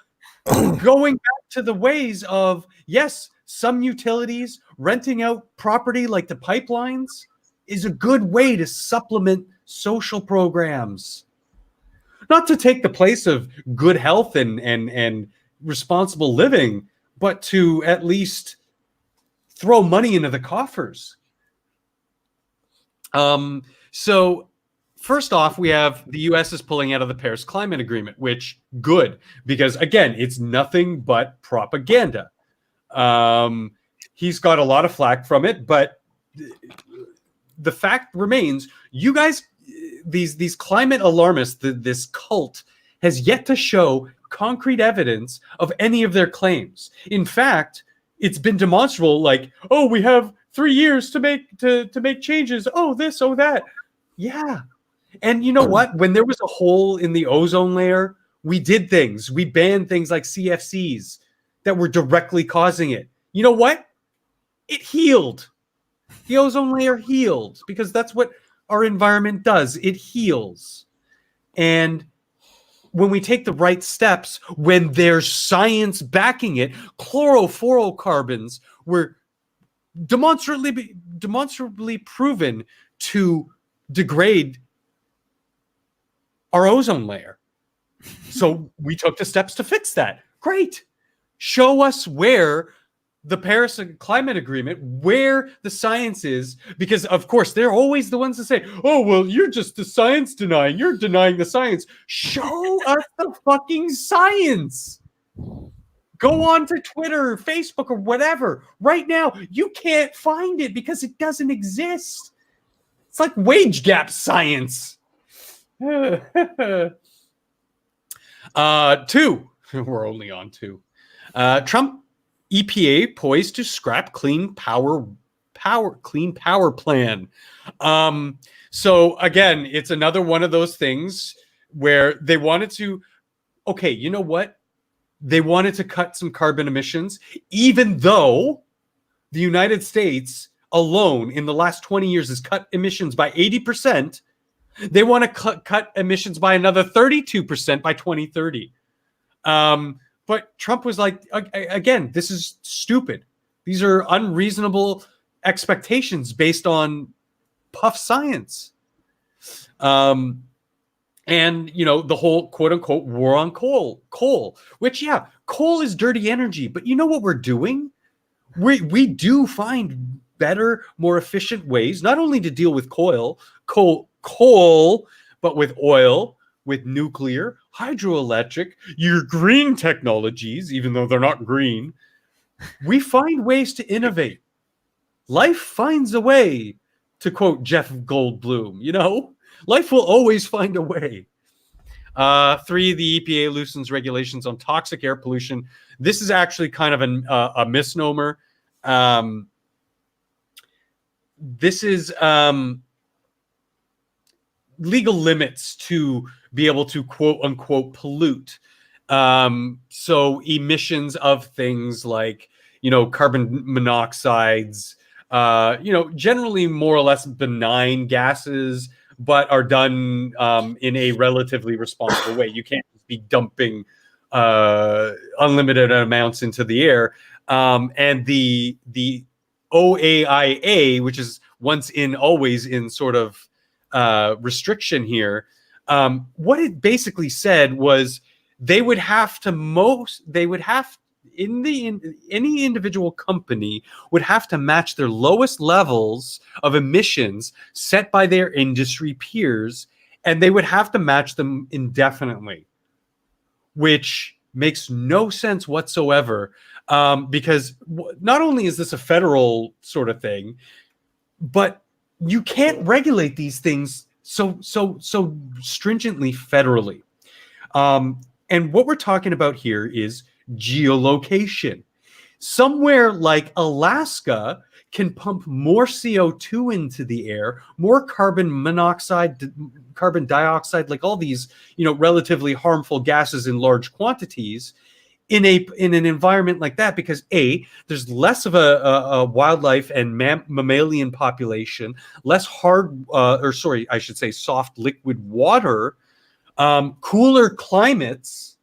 going back to the ways of, yes, some utilities, renting out property like the pipelines is a good way to supplement social programs. Not to take the place of good health and responsible living, but to at least throw money into the coffers. So first off, we have the U.S. is pulling out of the Paris Climate Agreement, which good, because again, it's nothing but propaganda. He's got a lot of flack from it, but the fact remains, you guys, these climate alarmists, this cult has yet to show concrete evidence of any of their claims. In fact, it's been demonstrable, like, oh, we have 3 years to make changes. Oh, this, oh, that. Yeah. And you know what? When there was a hole in the ozone layer, we did things. We banned things like CFCs that were directly causing it. You know what? It healed. The ozone layer healed, because that's what our environment does. It heals. And when we take the right steps, when there's science backing it, chlorofluorocarbons were demonstrably proven to degrade our ozone layer. So we took the steps to fix that. Great. Show us where the Paris Climate Agreement, where the science is, because of course they're always the ones that say, oh, well, you're just the science denying. You're denying the science. Show us the fucking science. Go on to Twitter, or Facebook, or whatever. Right now, you can't find it because it doesn't exist. It's like wage gap science. 2. We're only on 2. Trump EPA poised to scrap clean power plan. So again, it's another one of those things where they wanted to, okay, you know what? They wanted to cut some carbon emissions, even though the United States alone in the last 20 years has cut emissions by 80%. They want to cut emissions by another 32% by 2030. But Trump was like, again, this is stupid. These are unreasonable expectations based on puff science. And, you know, the whole quote unquote war on coal, which, yeah, coal is dirty energy. But you know what we're doing? We do find better, more efficient ways, not only to deal with coal, but with oil, with nuclear, hydroelectric, your green technologies, even though they're not green. We find ways to innovate. Life finds a way, to quote Jeff Goldblum, you know? Life will always find a way. 3, the EPA loosens regulations on toxic air pollution. This is actually kind of a misnomer. This is legal limits to be able to quote unquote pollute. So emissions of things like, you know, carbon monoxides, you know, generally more or less benign gases, but are done in a relatively responsible way. You can't just be dumping unlimited amounts into the air. And the OAIA, which is once in, always in sort of restriction here, what it basically said was any individual company would have to match their lowest levels of emissions set by their industry peers, and they would have to match them indefinitely, which makes no sense whatsoever, because not only is this a federal sort of thing, but you can't regulate these things so stringently federally. And what we're talking about here is geolocation. Somewhere like Alaska can pump more CO2 into the air, more carbon monoxide, carbon dioxide, like all these, you know, relatively harmful gases in large quantities in an environment like that, because there's less of a wildlife and mammalian population, less soft liquid water, cooler climates,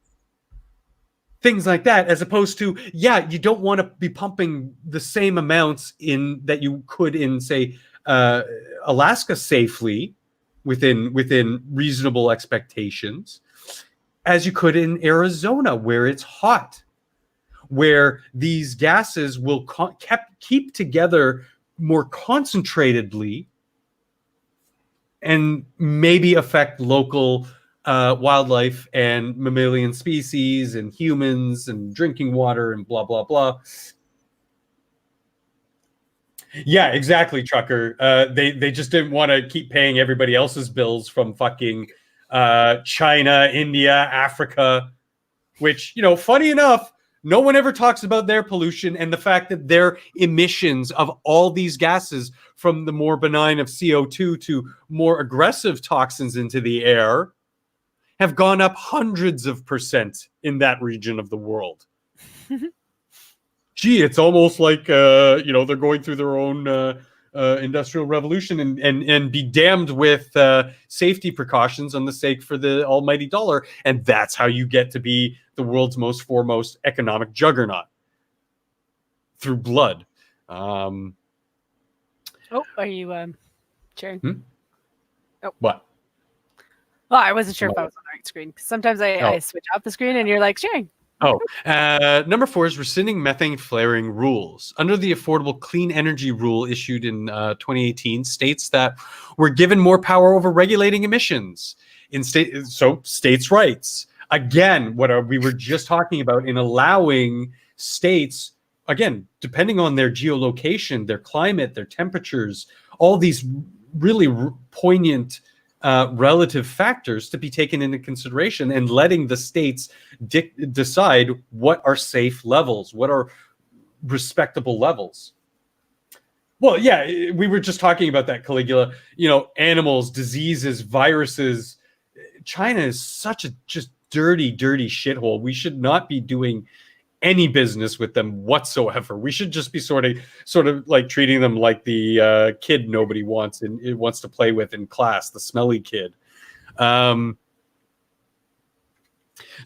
things like that, as opposed to, you don't want to be pumping the same amounts in that you could in, say, Alaska safely within reasonable expectations, as you could in Arizona, where it's hot, where these gases will keep together more concentratedly and maybe affect local wildlife and mammalian species and humans and drinking water and blah, blah, blah. Yeah, exactly, Trucker. They just didn't want to keep paying everybody else's bills from fucking China, India, Africa, which, you know, funny enough, no one ever talks about their pollution and the fact that their emissions of all these gases, from the more benign of CO2 to more aggressive toxins into the air, have gone up hundreds of % in that region of the world. Gee, it's almost like, you know, they're going through their own industrial revolution and be damned with safety precautions on the sake for the almighty dollar. And that's how you get to be the world's most foremost economic juggernaut, through blood. Oh, are you sharing? Oh. What? Well, I wasn't sure if I was on the right screen. Sometimes I switch off the screen and you're like, sharing. Number 4 is rescinding methane flaring rules. Under the Affordable Clean Energy Rule issued in 2018, states that were given more power over regulating emissions in states' rights. Again, we were just talking about in allowing states, again, depending on their geolocation, their climate, their temperatures, all these really poignant relative factors to be taken into consideration, and letting the states decide what are safe levels, what are respectable levels. Well, yeah, we were just talking about that, Caligula. Animals, diseases, viruses. China is such a just dirty shithole. We should not be doing any business with them whatsoever. We should just be sort of like treating them like the kid nobody wants and it wants to play with in class, the smelly kid.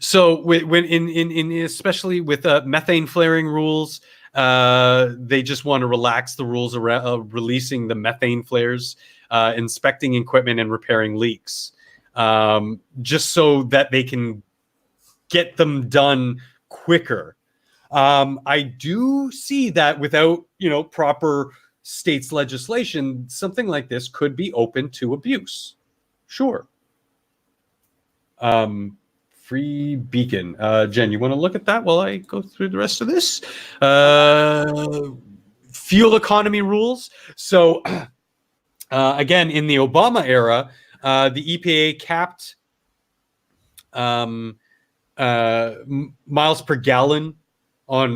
So when in especially with methane flaring rules, they just want to relax the rules around releasing the methane flares, inspecting equipment and repairing leaks, just so that they can get them done quicker. I do see that without, proper states legislation, something like this could be open to abuse. Sure. Free beacon. Jen, you want to look at that while I go through the rest of this? Fuel economy rules. So, again, in the Obama era, the EPA capped miles per gallon on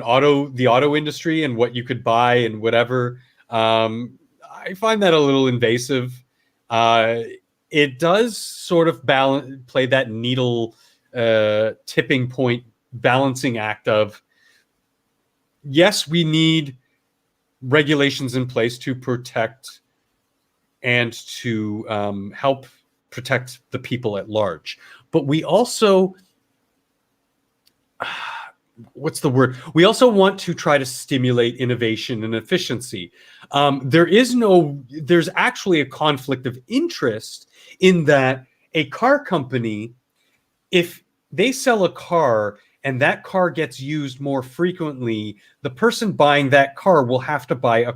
the auto industry and what you could buy and whatever. I find that a little invasive. It does sort of play that needle tipping point balancing act of, yes, we need regulations in place to protect and to help protect the people at large. But we also... what's the word? We also want to try to stimulate innovation and efficiency. There's actually a conflict of interest in that a car company, if they sell a car and that car gets used more frequently, the person buying that car will have to buy a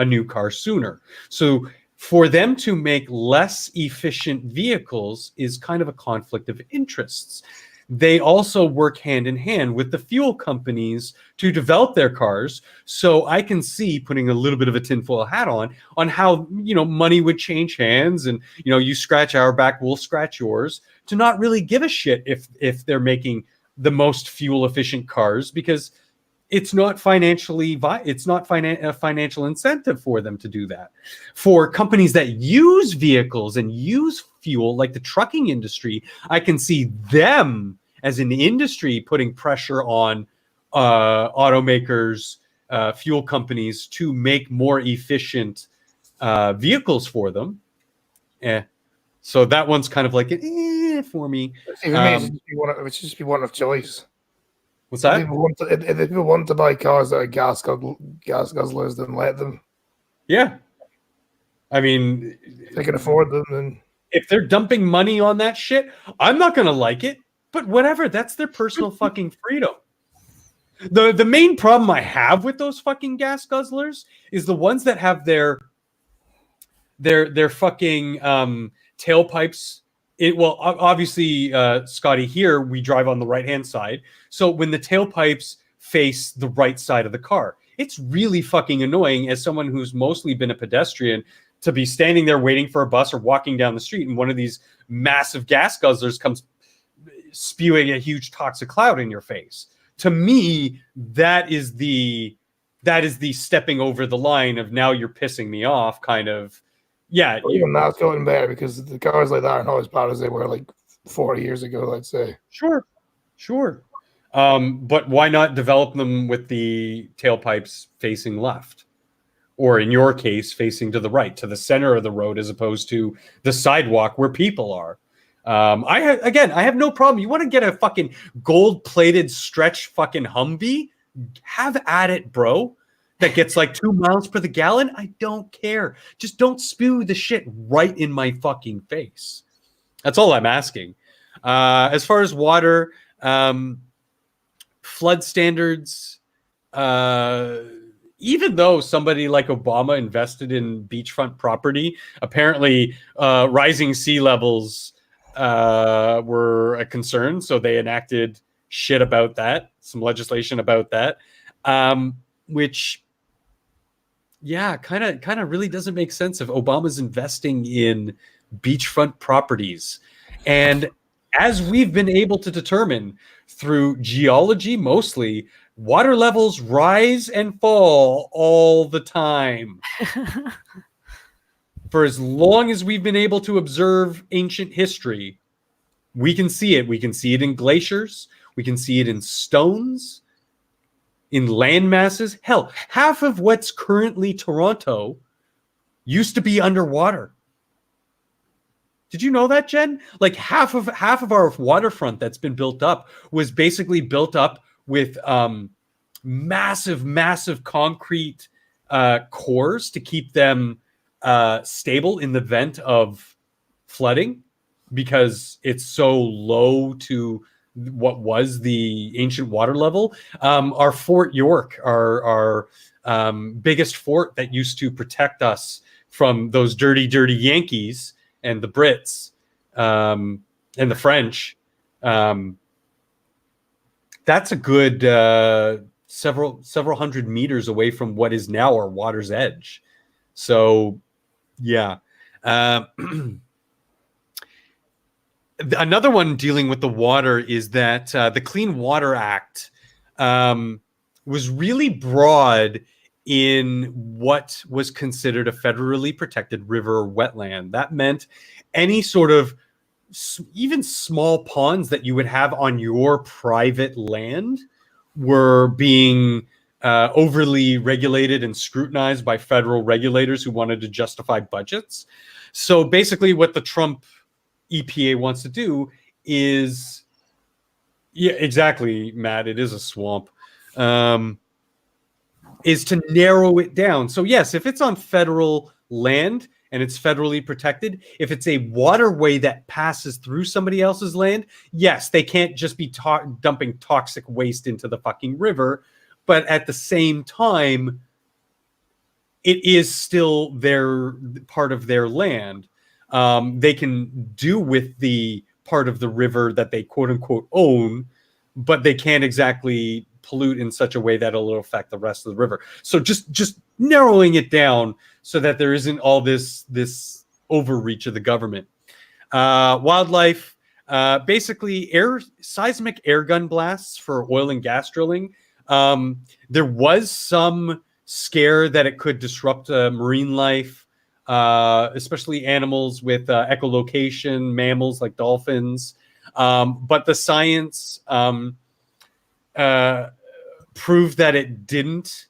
new car sooner. So for them to make less efficient vehicles is kind of a conflict of interests. They also work hand in hand with the fuel companies to develop their cars. So I can see, putting a little bit of a tinfoil hat on how, money would change hands and, you scratch our back, we'll scratch yours, to not really give a shit if they're making the most fuel efficient cars, because it's not a financial incentive for them to do that. For companies that use vehicles and use fuel, like the trucking industry, I can see them as an industry putting pressure on automakers, fuel companies to make more efficient vehicles for them. So that one's kind of like an for me. It should just be one of choice. What's that? If people want to buy cars that are gas guzzlers, then let them. Yeah. I mean, if they can afford them, then if they're dumping money on that shit, I'm not going to like it, but whatever. That's their personal fucking freedom. The main problem I have with those fucking gas guzzlers is the ones that have their fucking tailpipes. Obviously, Scotty, here we drive on the right-hand side. So when the tailpipes face the right side of the car, it's really fucking annoying as someone who's mostly been a pedestrian to be standing there waiting for a bus or walking down the street, and one of these massive gas guzzlers comes spewing a huge toxic cloud in your face. To me, that is the stepping over the line of, now you're pissing me off kind of. Yeah. Even that's going better, because the cars like that are not as bad as they were like 40 years ago, let's say. Sure. But why not develop them with the tailpipes facing left? or in your case, facing to the right, to the center of the road, as opposed to the sidewalk where people are. I have no problem. You want to get a fucking gold-plated stretch fucking Humvee? Have at it, bro. That gets like 2 miles per the gallon. I don't care. Just don't spew the shit right in my fucking face. That's all I'm asking. As far as water, flood standards, even though somebody like Obama invested in beachfront property, apparently rising sea levels were a concern. So they enacted shit about that, some legislation about that, which, yeah, kind of really doesn't make sense if Obama's investing in beachfront properties. And as we've been able to determine through geology mostly, water levels rise and fall all the time. For as long as we've been able to observe ancient history, we can see it. We can see it in glaciers. We can see it in stones, in land masses. Hell, half of what's currently Toronto used to be underwater. Did you know that, Jen? Like half of our waterfront that's been built up was basically built up with massive concrete cores to keep them stable in the event of flooding, because it's so low to what was the ancient water level. Our Fort York, our biggest fort that used to protect us from those dirty Yankees and the Brits and the French, that's a good several hundred meters away from what is now our water's edge. So, yeah. Another one dealing with the water is that the Clean Water Act was really broad in what was considered a federally protected river or wetland. That meant any sort of even small ponds that you would have on your private land were being overly regulated and scrutinized by federal regulators who wanted to justify budgets. So basically what the Trump EPA wants to do is, yeah, exactly, Matt, it is a swamp, is to narrow it down. So yes, if it's on federal land and it's federally protected, if it's a waterway that passes through somebody else's land, yes, they can't just be dumping toxic waste into the fucking river. But at the same time, it is still their part of their land. They can do with the part of the river that they quote unquote own, but they can't exactly pollute in such a way that it'll affect the rest of the river. So just narrowing it down so that there isn't all this overreach of the government. Wildlife, basically seismic air gun blasts for oil and gas drilling. There was some scare that it could disrupt marine life, especially animals with echolocation, mammals like dolphins. But the science proved that it didn't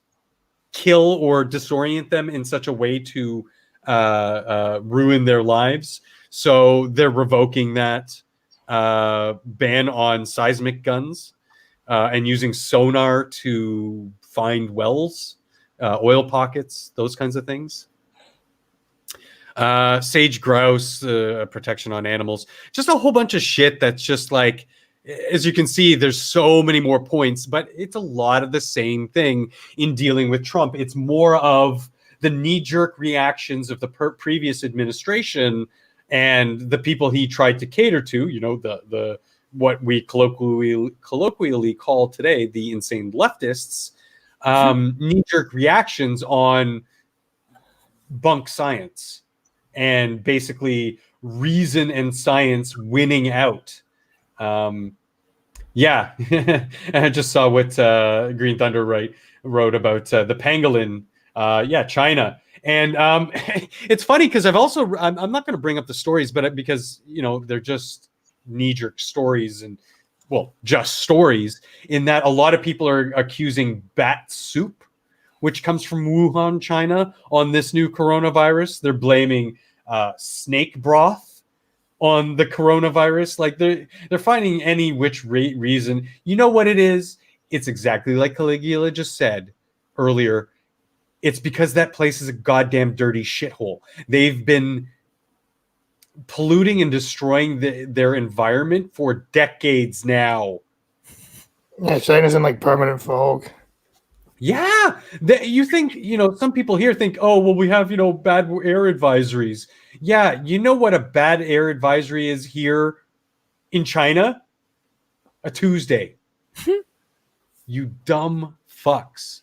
kill or disorient them in such a way to ruin their lives. So they're revoking that ban on seismic guns and using sonar to find wells, oil pockets, those kinds of things. Sage grouse, protection on animals, just a whole bunch of shit that's just like, as you can see, there's so many more points, but it's a lot of the same thing in dealing with Trump. It's more of the knee-jerk reactions of the previous administration and the people he tried to cater to, you know, the what we colloquially call today the insane leftists, knee-jerk reactions on bunk science and basically reason and science winning out. Yeah, I just saw what Green Thunder wrote about the pangolin. Yeah, China. And it's funny because I'm not going to bring up the stories, but because, you know, they're just knee-jerk stories and, well, just stories, in that a lot of people are accusing bat soup which comes from Wuhan, China, on this new coronavirus. They're blaming snake broth on the coronavirus. Like they're finding any which reason. You know what it is? It's exactly like Caligula just said earlier. It's because that place is a goddamn dirty shithole. They've been polluting and destroying their environment for decades now. Yeah, China's in like permanent fog. Yeah, you think, some people here think, oh, well, we have, bad air advisories. Yeah, you know what a bad air advisory is here in China? A Tuesday. You dumb fucks.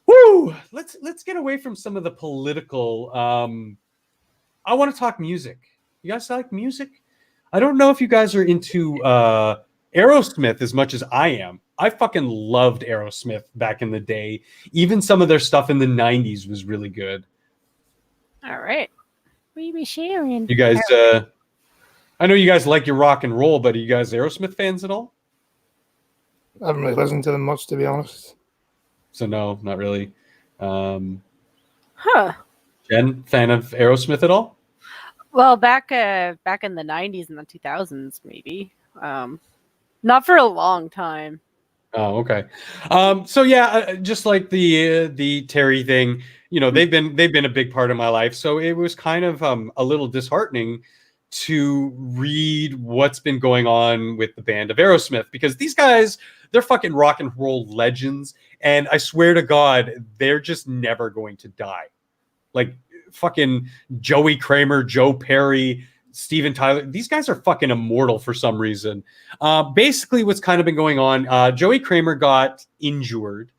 Woo! Let's get away from some of the political. I want to talk music. You guys like music? I don't know if you guys are into Aerosmith as much as I am. I fucking loved Aerosmith back in the day. Even some of their stuff in the 90s was really good. All right. We be sharing. You guys, I know you guys like your rock and roll, but are you guys Aerosmith fans at all? I haven't really listened to them much, to be honest. So no, not really. Huh. Jen, fan of Aerosmith at all? Well, back in the 90s and the 2000s, maybe. Not for a long time. Oh, okay. So yeah, just like the Terry thing, they've been a big part of my life. So it was kind of a little disheartening to read what's been going on with the band of Aerosmith, because these guys, they're fucking rock and roll legends, and I swear to God, they're just never going to die. Like fucking Joey Kramer, Joe Perry, Steven Tyler, these guys are fucking immortal for some reason. Basically, what's kind of been going on, Joey Kramer got injured,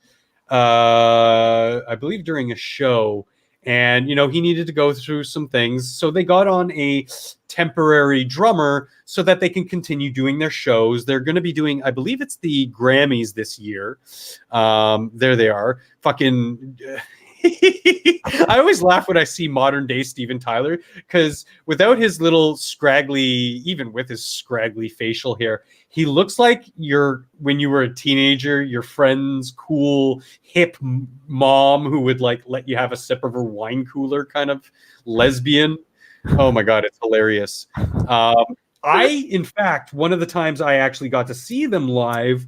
I believe during a show, and he needed to go through some things. So they got on a temporary drummer so that they can continue doing their shows. They're going to be doing, I believe it's the Grammys this year. There they are. Fucking... I always laugh when I see modern day Steven Tyler, because without his little scraggly, even with his scraggly facial hair, he looks like when you were a teenager, your friend's cool hip mom who would like let you have a sip of her wine cooler kind of lesbian. Oh my God, it's hilarious. In fact, one of the times I actually got to see them live,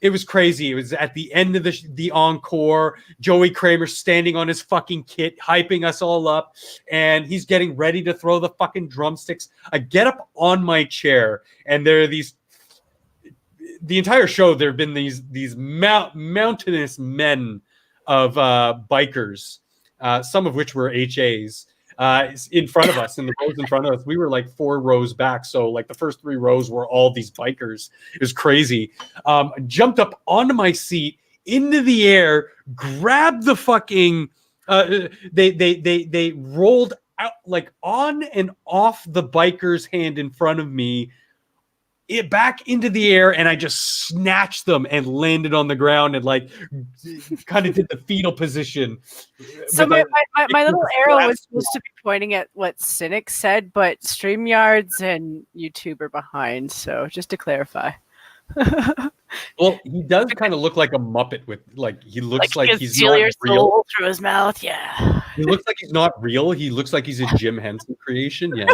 it was crazy. It was at the end of the encore. Joey Kramer standing on his fucking kit, hyping us all up, and he's getting ready to throw the fucking drumsticks. I get up on my chair, and there are these. The entire show, there have been these mountainous men of bikers, some of which were HAs. In front of us, in the rows in front of us. We were like 4 rows back. So like the first 3 rows were all these bikers. It was crazy. Jumped up onto my seat, into the air, grabbed the fucking, they rolled out like on and off the biker's hand in front of me, it back into the air, and I just snatched them and landed on the ground and like kind of did the fetal position. So my little arrow was supposed to be pointing at what Cynic said, but StreamYards and YouTube are behind. So just to clarify. Well, he does kind of look like a Muppet with he looks like he's not your real soul through his mouth. Yeah. He looks like he's not real. He looks like he's a Jim Henson creation. Yeah.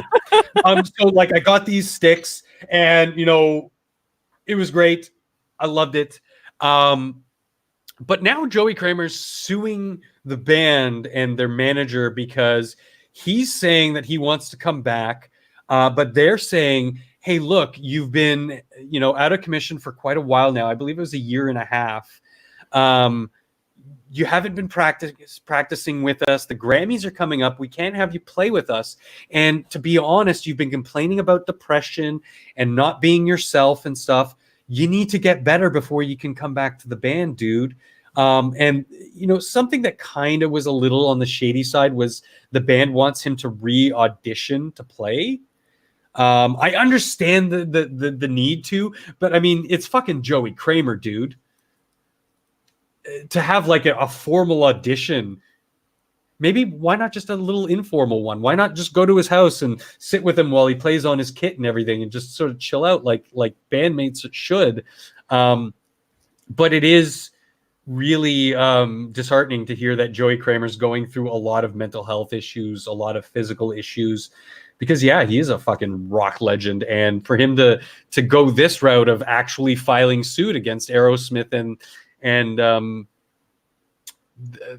So like I got these sticks, and it was great. I loved it. But now Joey Kramer's suing the band and their manager because he's saying that he wants to come back, but they're saying, hey, look, you've been, out of commission for quite a while now. I believe it was 1.5 years. You haven't been practicing with us. The Grammys are coming up. We can't have you play with us. And to be honest, you've been complaining about depression and not being yourself and stuff. You need to get better before you can come back to the band, dude. And something that kind of was a little on the shady side was the band wants him to re-audition to play. I understand the need to, but I mean, it's fucking Joey Kramer, dude. To have like a formal audition, maybe why not just a little informal one? Why not just go to his house and sit with him while he plays on his kit and everything, and just sort of chill out like bandmates should? But it is really disheartening to hear that Joey Kramer's going through a lot of mental health issues, a lot of physical issues, because he is a fucking rock legend, and for him to go this route of actually filing suit against Aerosmith and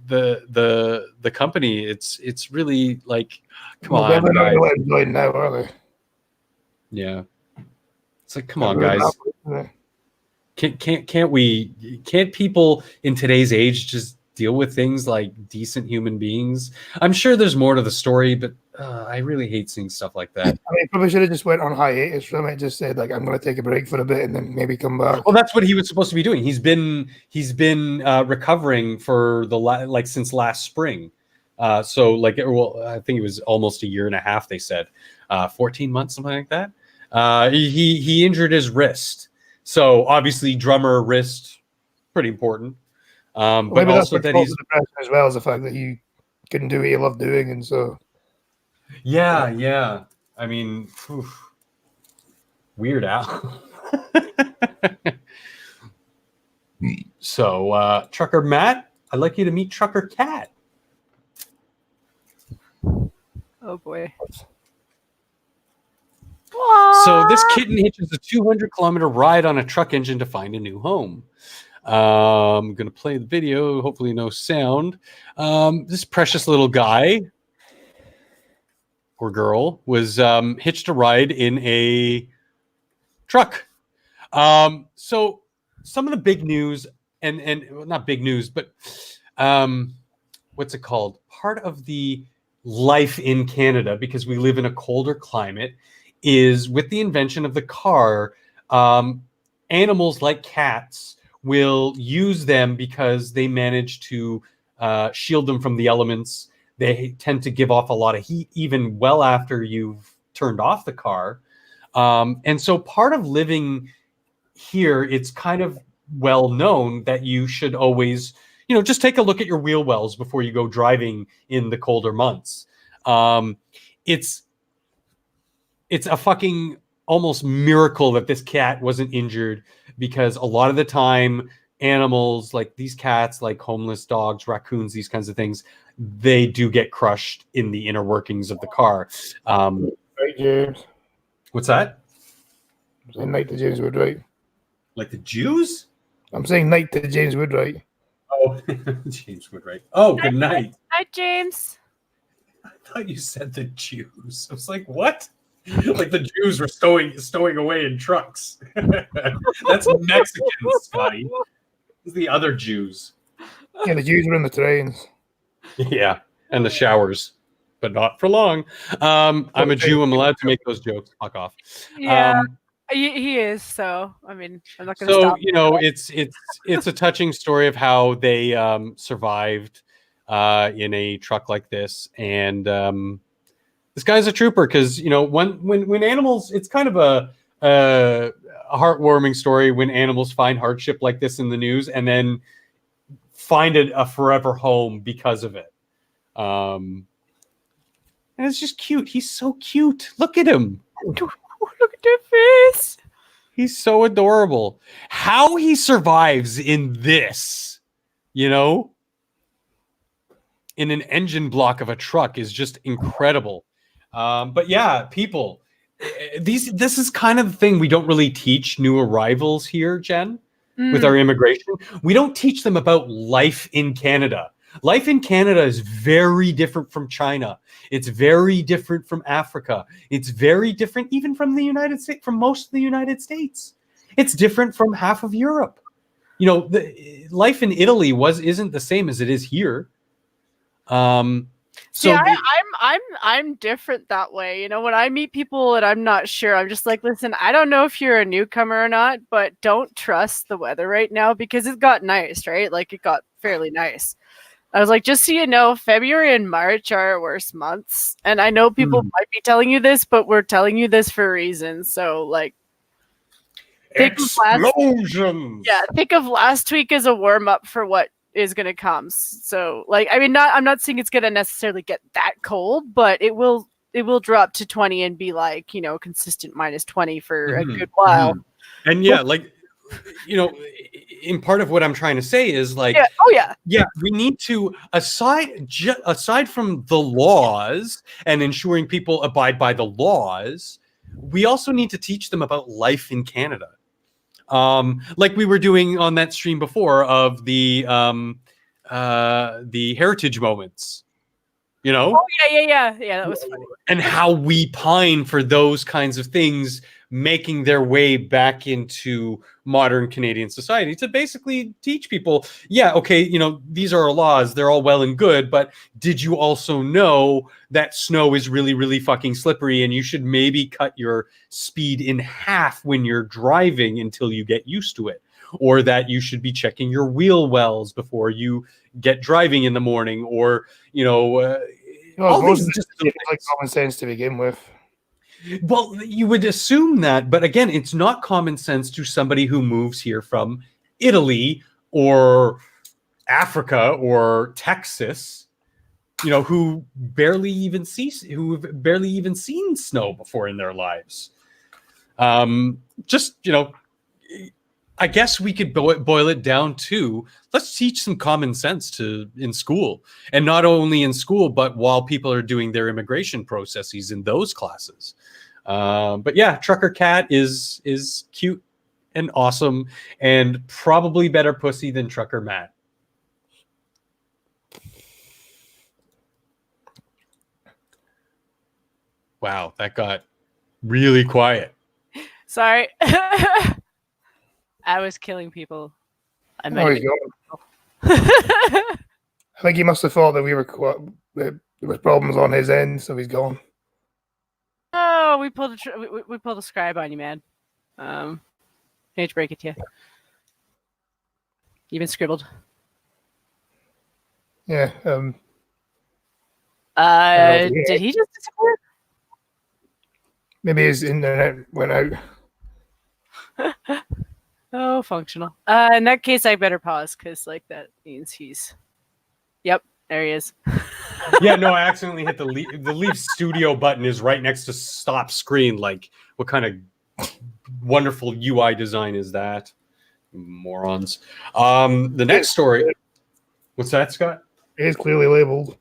the company, it's really like, come on, they're not guys. going to enjoy now, are they? Yeah, it's like, come on, guys. Can't people in today's age just deal with things like decent human beings? I'm sure there's more to the story, but I really hate seeing stuff like that. I mean, probably should have just went on hiatus from it. Just said, like, I'm going to take a break for a bit and then maybe come back. Well, that's what he was supposed to be doing. He's been recovering for since last spring. So like, well, I think it was almost a year and a half. They said 14 months, something like that. He injured his wrist. So obviously, drummer wrist, pretty important. But maybe also that's that he's depression as well as the fact that he couldn't do what he loved doing, and so yeah. I mean, Weird Al. So, Trucker Matt, I'd like you to meet Trucker Cat. Oh boy. So this kitten hitches a 200-kilometer ride on a truck engine to find a new home. I'm going to play the video. Hopefully no sound. This precious little guy or girl was hitched a ride in a truck. So some of the big news, and not big news, but what's it called? Part of the life in Canada, because we live in a colder climate, is with the invention of the car, animals like cats will use them because they manage to shield them from the elements. They tend to give off a lot of heat even well after you've turned off the car. And so part of living here, it's kind of well known that you should always, just take a look at your wheel wells before you go driving in the colder months. It's a fucking almost miracle that this cat wasn't injured, because a lot of the time animals like these cats, like homeless dogs, raccoons, these kinds of things, they do get crushed in the inner workings of the car. Right, James. What's that? I'm saying night to James Woodwright. Like the Jews? I'm saying night to James Woodwright. Oh, James Woodwright. Oh, good night. Hi, James. I thought you said the Jews. I was like, what? Like the Jews were stowing away in trucks. That's Mexicans, Scotty. It's the other Jews. Yeah, the Jews were in the trains. Yeah, and the showers, but not for long. I'm a Jew. I'm allowed to make those jokes. Fuck off. Yeah, he is. So I mean, I'm not going to stop. It's a touching story of how they survived in a truck like this, and this guy's a trooper, because when animals, it's kind of a heartwarming story when animals find hardship like this in the news and then find it a forever home because of it. And it's just cute. He's so cute. Look at him. Look at their face. He's so adorable. How he survives in this, in an engine block of a truck is just incredible. But yeah, people, this is kind of the thing we don't really teach new arrivals here, Jen, with our immigration. We don't teach them about life in Canada. Life in Canada is very different from China. It's very different from Africa. It's very different even from the United States, from most of the United States. It's different from half of Europe. The life in Italy isn't the same as it is here. See, I'm different that way. When I meet people and I'm not sure, I'm just like, listen, I don't know if you're a newcomer or not, but don't trust the weather right now, because it got nice, right? Like, it got fairly nice. I was like, just so you know, February and March are our worst months. And I know people might be telling you this, but we're telling you this for a reason. So, like, think of last week as a warm-up for what is going to come. So, like, I mean, I'm not saying it's going to necessarily get that cold, but it will drop to 20 and be like, consistent minus 20 for a good while. And yeah, like in part of what I'm trying to say is like, we need to aside from the laws and ensuring people abide by the laws, we also need to teach them about life in Canada. Like we were doing on that stream before of the heritage moments, yeah, that was funny. And how we pine for those kinds of things making their way back into modern Canadian society to basically teach people, these are our laws, they're all well and good, but did you also know that snow is really, really fucking slippery and you should maybe cut your speed in half when you're driving until you get used to it? Or that you should be checking your wheel wells before you get driving in the morning, or all these just like common sense to begin with. Well, you would assume that, but again, it's not common sense to somebody who moves here from Italy or Africa or Texas, who've barely even seen snow before in their lives. I guess we could boil it down to, let's teach some common sense in school, and not only in school, but while people are doing their immigration processes in those classes. But yeah, Trucker Cat is cute and awesome, and probably better pussy than Trucker Matt. Wow, that got really quiet. Sorry. I was killing people. I think he must have thought that there was problems on his end, so he's gone. Oh, we pulled a scribe on you, man. Hate to break it to you. Even scribbled. Yeah. Did he just disappear? Maybe his internet went out. Oh, functional. In that case, I better pause because, that means he's. Yep, there he is. Yeah, no, I accidentally hit the leave studio button is right next to stop screen. Like, what kind of wonderful UI design is that? Morons. The next story. What's that, Scott? It is clearly labeled.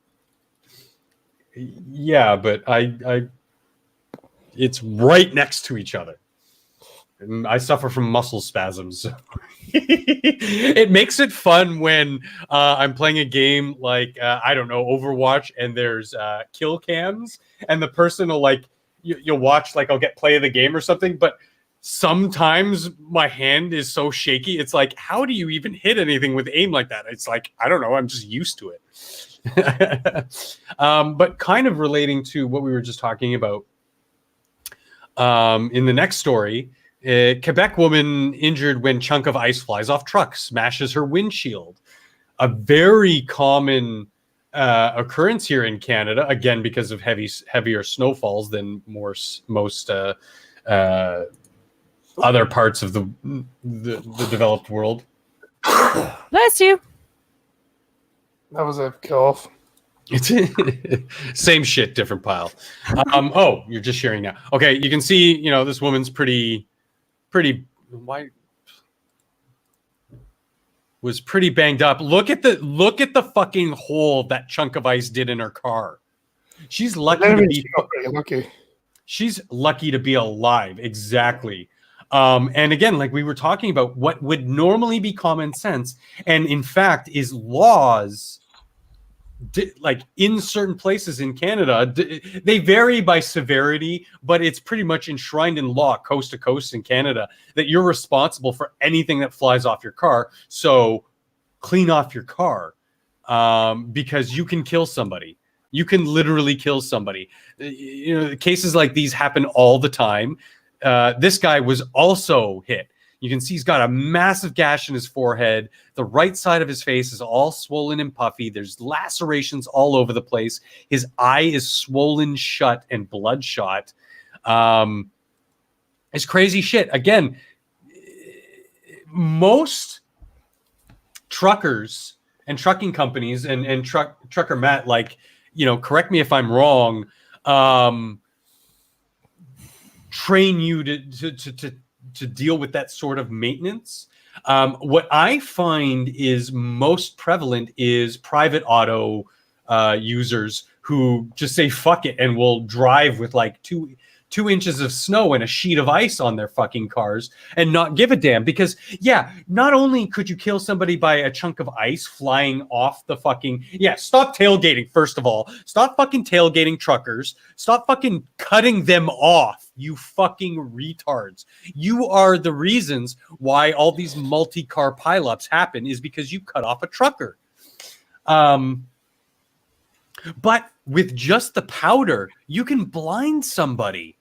Yeah, but it's right next to each other. I suffer from muscle spasms. It makes it fun when I'm playing a game like, Overwatch, and there's kill cams, and the person will you'll watch, I'll get play of the game or something, but sometimes my hand is so shaky. It's like, how do you even hit anything with aim like that? It's like, I don't know. I'm just used to it. But kind of relating to what we were just talking about in the next story, Quebec woman injured when chunk of ice flies off truck, smashes her windshield. A very common occurrence here in Canada, again, because of heavier snowfalls than most other parts of the developed world. Bless you. That was a cough. Same shit, different pile. Oh, you're just sharing now. Okay, you can see, this woman's pretty was pretty banged up. Look at the fucking hole that chunk of ice did in her car. She's lucky to be lucky. She's lucky to be alive. Exactly. And again, like we were talking about, what would normally be common sense, and in fact is laws, in certain places in Canada, they vary by severity, but it's pretty much enshrined in law coast to coast in Canada that you're responsible for anything that flies off your car. So clean off your car, because you can kill somebody. You can literally kill somebody. Cases like these happen all the time. This guy was also hit. You can see he's got a massive gash in his forehead. The right side of his face is all swollen and puffy. There's lacerations all over the place. His eye is swollen shut and bloodshot. It's crazy shit. Again, most truckers and trucking companies and trucker Matt, correct me if I'm wrong, train you to to deal with that sort of maintenance. What I find is most prevalent is private auto users who just say fuck it and will drive with like two inches of snow and a sheet of ice on their fucking cars and not give a damn. Because yeah, not only could you kill somebody by a chunk of ice flying off the fucking, stop tailgating. First of all, stop fucking tailgating truckers. Stop fucking cutting them off, you fucking retards. You are the reasons why all these multi-car pileups happen, is because you cut off a trucker. But with just the powder, you can blind somebody.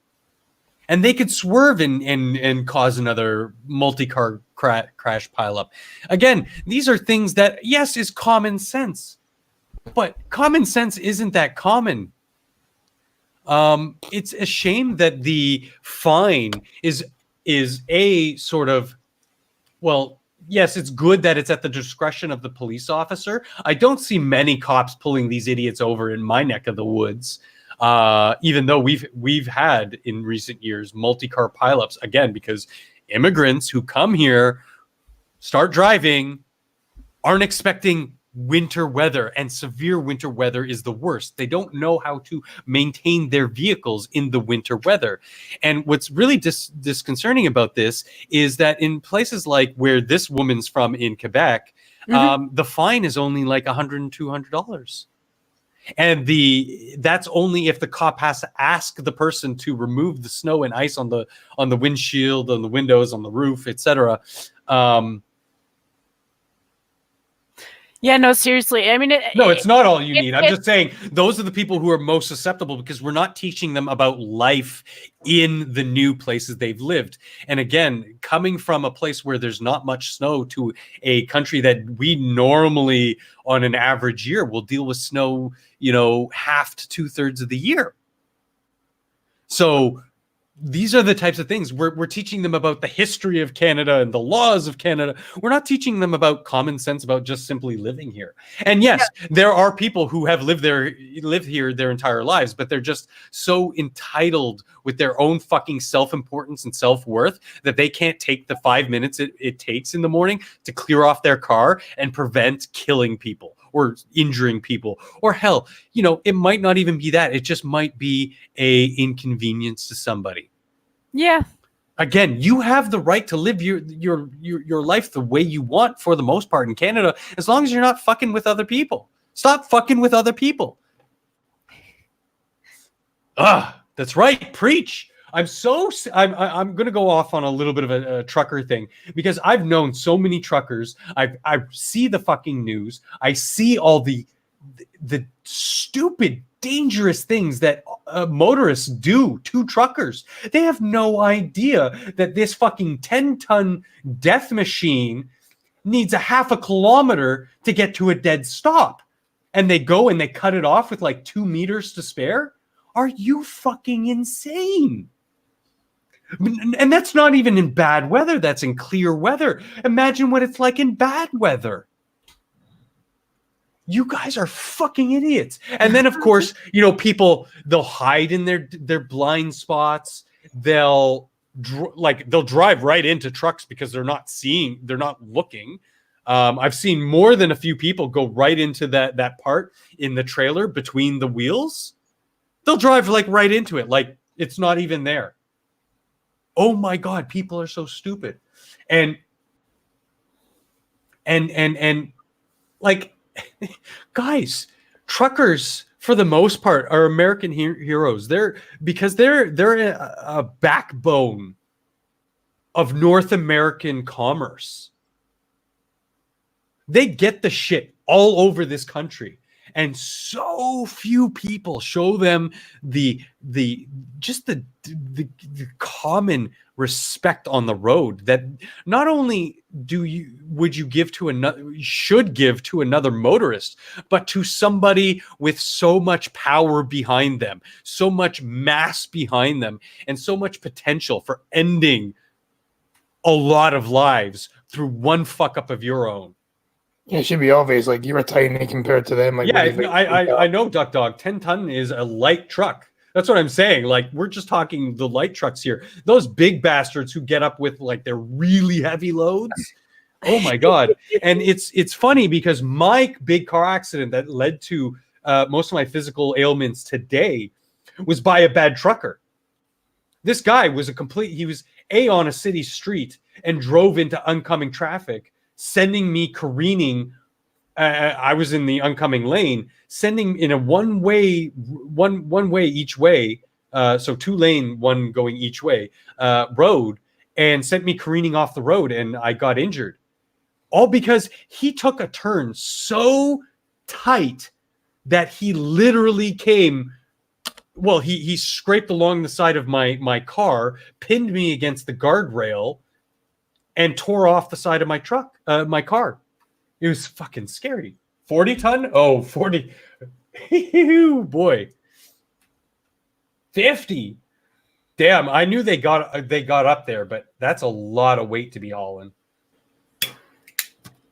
And they could swerve and cause another multi-car crash pileup. Again, these are things that, yes, is common sense. But common sense isn't that common. It's a shame that the fine is a sort of, well, yes, it's good that it's at the discretion of the police officer. I don't see many cops pulling these idiots over in my neck of the woods. Even though we've had in recent years multi-car pileups, again, because immigrants who come here, start driving, aren't expecting winter weather, and severe winter weather is the worst. They don't know how to maintain their vehicles in the winter weather. And what's really disconcerting about this is that in places like where this woman's from in Quebec, the fine is only like $100 and $200. And that's only if the cop has to ask the person to remove the snow and ice on the windshield, on the windows, on the roof, etc. Yeah, no, seriously. I mean, it's not all you need. I'm just saying those are the people who are most susceptible, because we're not teaching them about life in the new places they've lived. And again, coming from a place where there's not much snow to a country that we normally on an average year will deal with snow, half to 2/3 of the year. So these are the types of things we're teaching them about the history of Canada and the laws of Canada. We're not teaching them about common sense about just simply living here. And yes, there are people who have lived here their entire lives, but they're just so entitled with their own fucking self-importance and self-worth that they can't take the 5 minutes it takes in the morning to clear off their car and prevent killing people or injuring people. Or hell, it might not even be that. It just might be a inconvenience to somebody. Yeah. Again, you have the right to live your life the way you want for the most part in Canada, as long as you're not fucking with other people. Stop fucking with other people. That's right. Preach. I'm going to go off on a little bit of a trucker thing, because I've known so many truckers. I see the fucking news. I see all the stupid, dangerous things that motorists do to truckers. They have no idea that this fucking 10-ton death machine needs a half a kilometer to get to a dead stop. And they go and they cut it off with like 2 meters to spare. Are you fucking insane? And that's not even in bad weather. That's in clear weather. Imagine what it's like in bad weather. You guys are fucking idiots. And then, of course, people, they'll hide in their blind spots. They'll drive right into trucks because they're not looking. I've seen more than a few people go right into that part in the trailer between the wheels. They'll drive like right into it, like it's not even there. Oh my God, people are so stupid. And like, guys, truckers for the most part are American heroes. They're a backbone of North American commerce. They get the shit all over this country. And so few people show them the common respect on the road that not only should give to another motorist, but to somebody with so much power behind them, so much mass behind them, and so much potential for ending a lot of lives through one fuck up of your own. Yeah, it should be obvious. Like, you're tiny compared to them. Like, I know, Duck Dog. 10-ton is a light truck. That's what I'm saying. Like, we're just talking the light trucks here. Those big bastards who get up with like their really heavy loads. Oh my God. And it's funny because my big car accident that led to most of my physical ailments today was by a bad trucker. This guy was he was on a city street and drove into oncoming traffic, sending me careening. I was in the oncoming lane, sending in a one way each way. So 2-lane, one going each way road, and sent me careening off the road, and I got injured. All because he took a turn so tight that he literally came. Well, he scraped along the side of my car, pinned me against the guardrail, and tore off the side of my truck, my car. It was fucking scary. 40 ton? Oh, 40. Boy. 50. Damn, I knew they got up there, but that's a lot of weight to be hauling.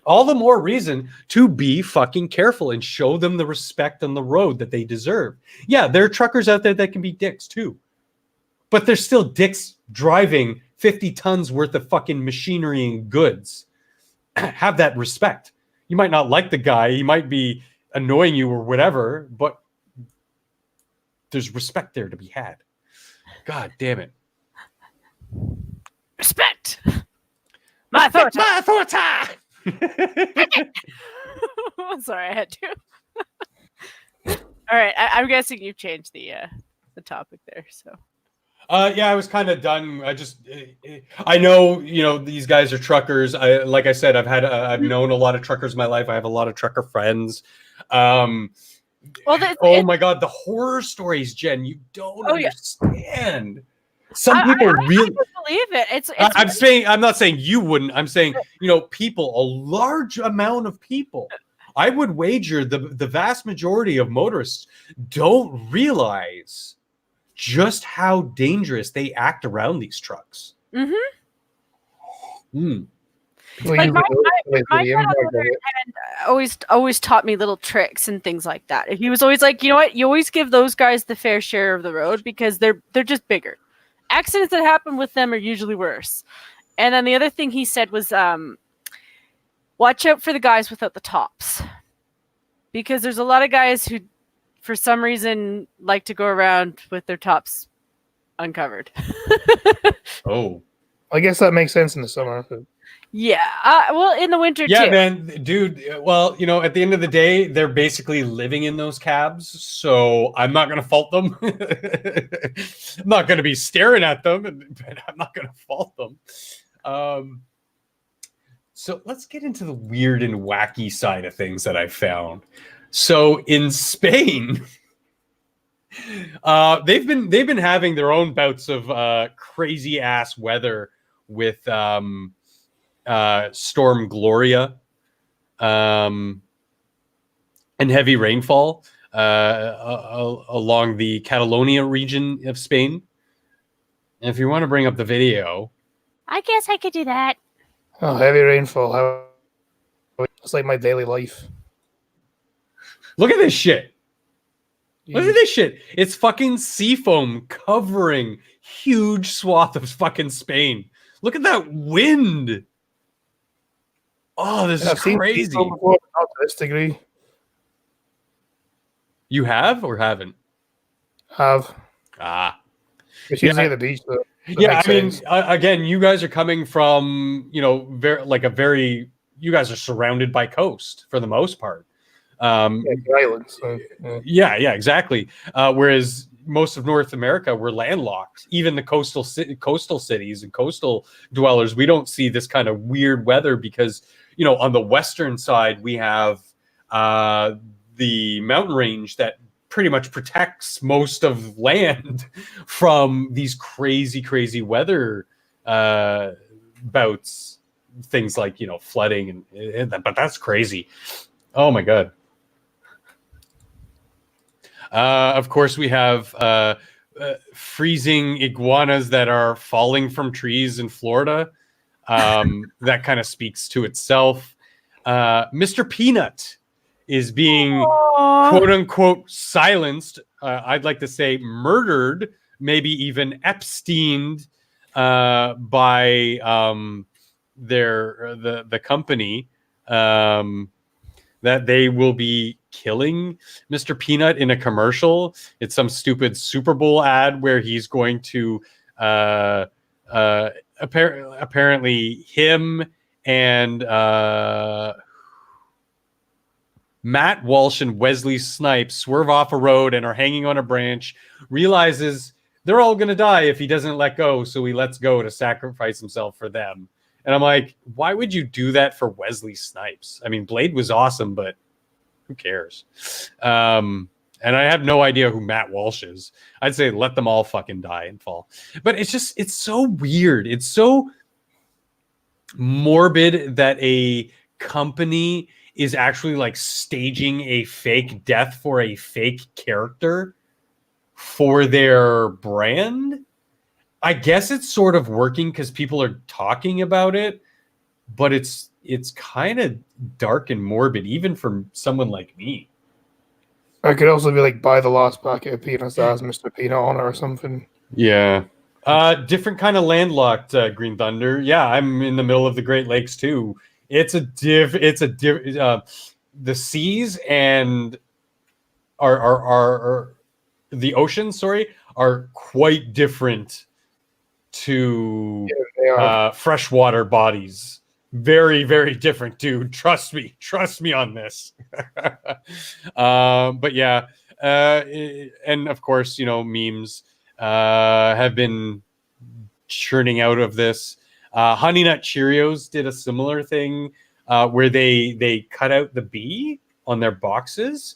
All the more reason to be fucking careful and show them the respect on the road that they deserve. Yeah, there are truckers out there that can be dicks too. But they're still dicks driving 50 tons worth of fucking machinery and goods. Have that respect. You might not like the guy. He might be annoying you or whatever, but there's respect there to be had. God damn it. Respect. My authority. My authority. Sorry, I had to. All right, I'm guessing you've changed the topic there. So. Yeah, I was kind of done. I know, these guys are truckers. Like I said, I've known a lot of truckers in my life. I have a lot of trucker friends. Oh my God, the horror stories, Jen, you don't understand. Yeah. Some people really believe it. I'm not saying you wouldn't. I'm saying, people, a large amount of people. I would wager the vast majority of motorists don't realize just how dangerous they act around these trucks. Mm-hmm. Mm. Like my dad always taught me little tricks and things like that. He was always like, you know what? You always give those guys the fair share of the road because they're just bigger. Accidents that happen with them are usually worse. And then the other thing he said was, watch out for the guys without the tops. Because there's a lot of guys who, for some reason, like to go around with their tops uncovered. Oh. I guess that makes sense in the summer. Yeah. Well, in the winter, too. Yeah, man, dude. Well, at the end of the day, they're basically living in those cabs. So I'm not going to fault them. I'm not going to be staring at them, but I'm not going to fault them. So let's get into the weird and wacky side of things that I found. So in Spain, they've been having their own bouts of crazy ass weather with Storm Gloria and heavy rainfall along the Catalonia region of Spain. And if you want to bring up the video, I guess I could do that. Oh, heavy rainfall. It's like my daily life. Look at this shit. Look at this shit. It's fucking seafoam covering huge swath of fucking Spain. Look at that wind. Oh, this is crazy. Before, not to this degree. You have or haven't? Have. It's usually at the beach, though. Yeah, I mean, again, you guys are coming from, you guys are surrounded by coast for the most part. The islands. So, yeah, exactly. Whereas most of North America, we're landlocked. Even the coastal cities and coastal dwellers, we don't see this kind of weird weather because, on the western side, we have the mountain range that pretty much protects most of land from these crazy weather bouts, things like, flooding but that's crazy. Oh my God. Of course, we have freezing iguanas that are falling from trees in Florida. That kind of speaks to itself. Mr. Peanut is being Aw. quote unquote silenced. I'd like to say murdered, maybe even Epsteined by the company. That they will be killing Mr. Peanut in a commercial. It's some stupid Super Bowl ad where he's going to apparently him and Matt Walsh and Wesley Snipes swerve off a road and are hanging on a branch, realizes they're all going to die if he doesn't let go, so he lets go to sacrifice himself for them. And I'm like, why would you do that for Wesley Snipes? I mean, Blade was awesome, but who cares? And I have no idea who Matt Walsh is. I'd say let them all fucking die and fall. But it's so weird. It's so morbid that a company is actually like staging a fake death for a fake character for their brand. I guess it's sort of working because people are talking about it, but it's kind of dark and morbid, even for someone like me. I could also be like, buy the last packet of peanuts that has Mr. Peanut on it or something. Yeah. Different kind of landlocked, Green Thunder. Yeah, I'm in the middle of the Great Lakes too. The seas and are the oceans, sorry, are quite different to freshwater bodies. Very, very different, dude. Trust me on this. But yeah, and of course, memes have been churning out of this. Honey Nut Cheerios did a similar thing where they cut out the bee on their boxes.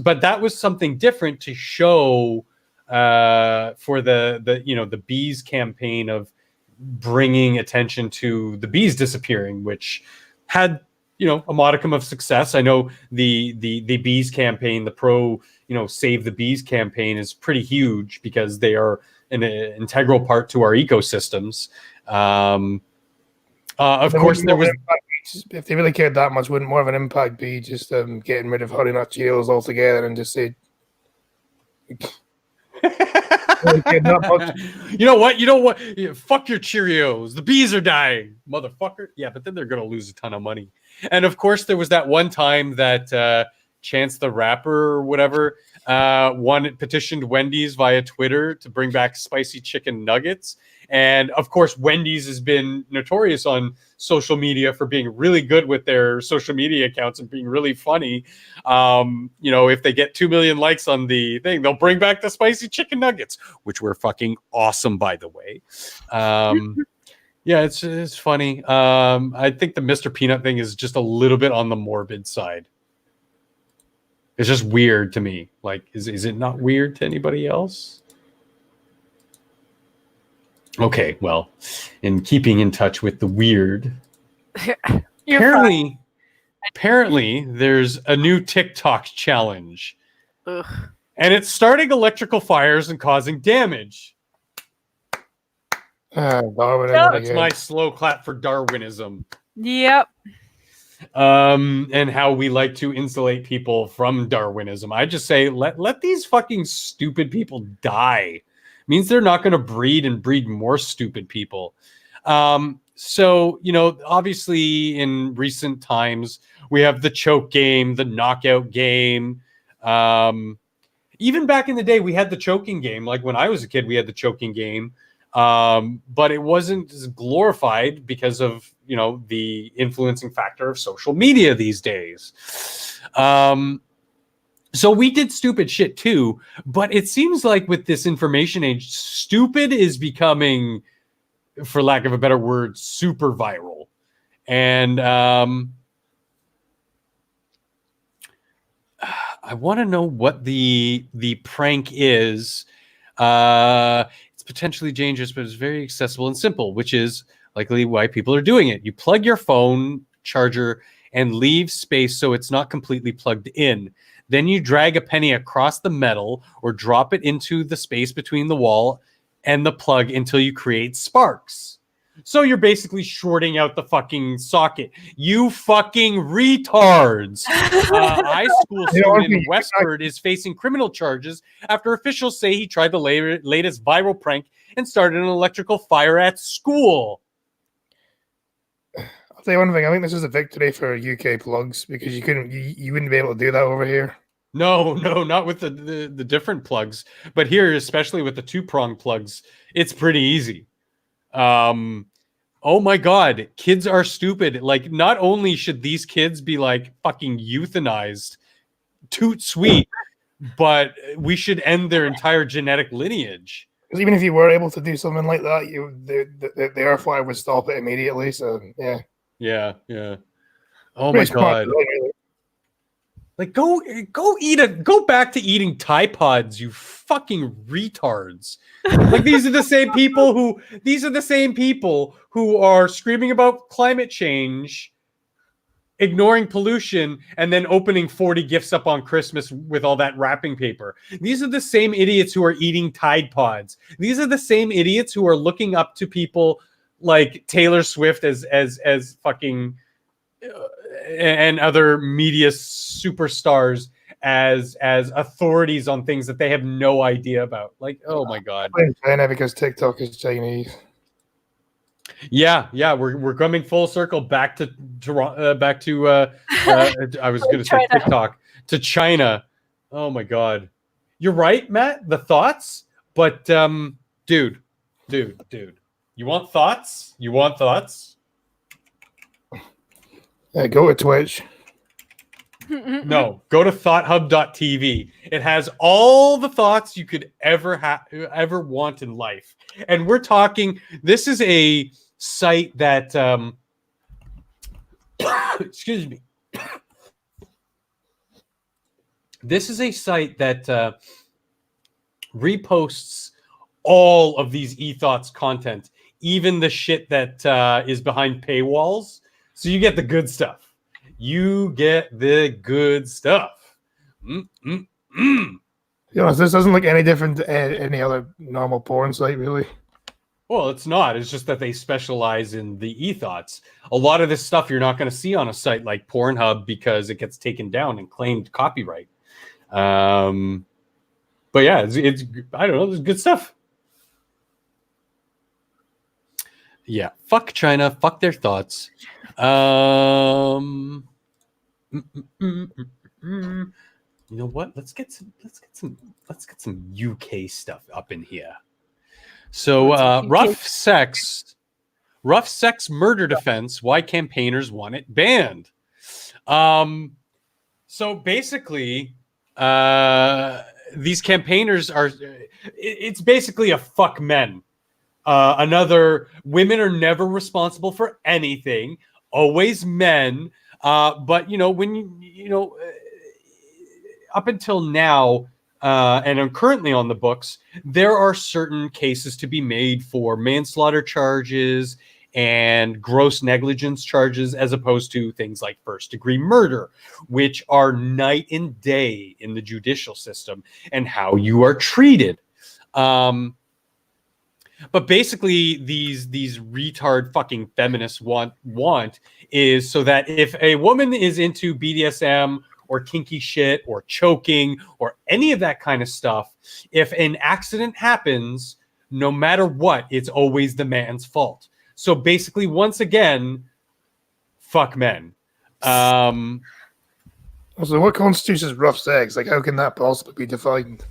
But that was something different to show for the bees campaign of bringing attention to the bees disappearing, which had a modicum of success. I know the bees campaign, the pro Save the Bees campaign, is pretty huge because they are an integral part to our ecosystems. Of course, there was. If they really cared that much, wouldn't more of an impact be just getting rid of Honey Nut Cheerios altogether and just say, You know what? Yeah, fuck your Cheerios. The bees are dying, motherfucker. Yeah, but then they're going to lose a ton of money. And of course, there was that one time that Chance the Rapper or whatever petitioned Wendy's via Twitter to bring back spicy chicken nuggets. And of course, Wendy's has been notorious on social media for being really good with their social media accounts and being really funny. If they get 2 million likes on the thing, they'll bring back the spicy chicken nuggets, which were fucking awesome, by the way. Yeah, it's funny. I think the Mr. Peanut thing is just a little bit on the morbid side. It's just weird to me. Like, is it not weird to anybody else? Okay, well, in keeping in touch with the weird, apparently there's a new TikTok challenge. Ugh. And it's starting electrical fires and causing damage. That's my slow clap for Darwinism. Yep. And how we like to insulate people from Darwinism. I just say, let these fucking stupid people die. Means they're not going to breed more stupid people. So, obviously in recent times, we have the choke game, the knockout game. Even back in the day, we had the choking game. Like when I was a kid, we had the choking game. But it wasn't as glorified because of, the influencing factor of social media these days. So we did stupid shit too, but it seems like with this information age, stupid is becoming, for lack of a better word, super viral. And I want to know what the prank is. It's potentially dangerous, but it's very accessible and simple, which is likely why people are doing it. You plug your phone charger and leave space so it's not completely plugged in. Then you drag a penny across the metal or drop it into the space between the wall and the plug until you create sparks. So you're basically shorting out the fucking socket. You fucking retards. High school student in Westford is facing criminal charges after officials say he tried the latest viral prank and started an electrical fire at school. I'll tell you one thing. I think this is a victory for UK plugs because you wouldn't be able to do that over here. No, not with the different plugs. But here, especially with the 2-prong plugs, it's pretty easy. Oh my God, kids are stupid. Like, not only should these kids be like fucking euthanized, toot sweet, but we should end their entire genetic lineage. Because even if you were able to do something like that, the airflyer would stop it immediately. So yeah. Oh my God. Like, go back to eating Tide Pods, you fucking retards. Like, these are the same people who are screaming about climate change, ignoring pollution, and then opening 40 gifts up on Christmas with all that wrapping paper. These are the same idiots who are eating Tide Pods. These are the same idiots who are looking up to people like Taylor Swift as fucking and other media superstars as authorities on things that they have no idea about. Like, oh my God. China because TikTok is Chinese. Yeah, we're coming full circle back to I was going to say TikTok, to China. Oh my God. You're right, Matt, the thoughts, but dude. You want thoughts? Yeah, go to Twitch. No, go to thoughthub.tv. It has all the thoughts you could ever want in life. And we're talking, this is a site that excuse me. This is a site that reposts all of these eThoughts content, even the shit that is behind paywalls. So you get the good stuff. You get the good stuff. To be honest, this doesn't look any different to any other normal porn site, really. Well, it's not. It's just that they specialize in the eThoughts. A lot of this stuff you're not going to see on a site like Pornhub because it gets taken down and claimed copyright. But yeah, it's I don't know. There's good stuff. Yeah, fuck China. Fuck their thoughts. You know what? Let's get some UK stuff up in here. So rough sex murder defense, why campaigners want it banned. So basically these campaigners it's basically a fuck men. Another, women are never responsible for anything, always men. But up until now, and I'm currently on the books, there are certain cases to be made for manslaughter charges and gross negligence charges, as opposed to things like first-degree murder, which are night and day in the judicial system and how you are treated. But basically, these retard fucking feminists want is so that if a woman is into BDSM or kinky shit or choking or any of that kind of stuff, if an accident happens, no matter what, it's always the man's fault. So basically, once again, fuck men. So what constitutes as rough sex? Like, how can that possibly be defined?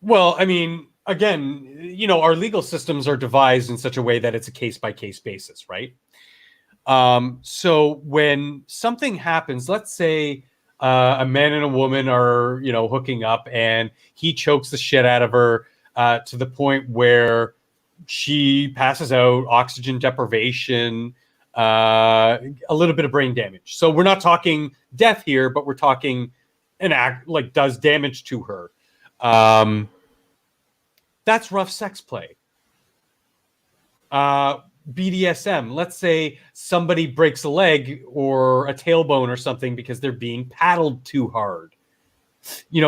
Well, I mean, again, our legal systems are devised in such a way that it's a case-by-case basis, right? So when something happens, let's say a man and a woman are, hooking up and he chokes the shit out of her to the point where she passes out, oxygen deprivation, a little bit of brain damage. So we're not talking death here, but we're talking an act like does damage to her. That's rough sex play. BDSM, let's say somebody breaks a leg or a tailbone or something because they're being paddled too hard.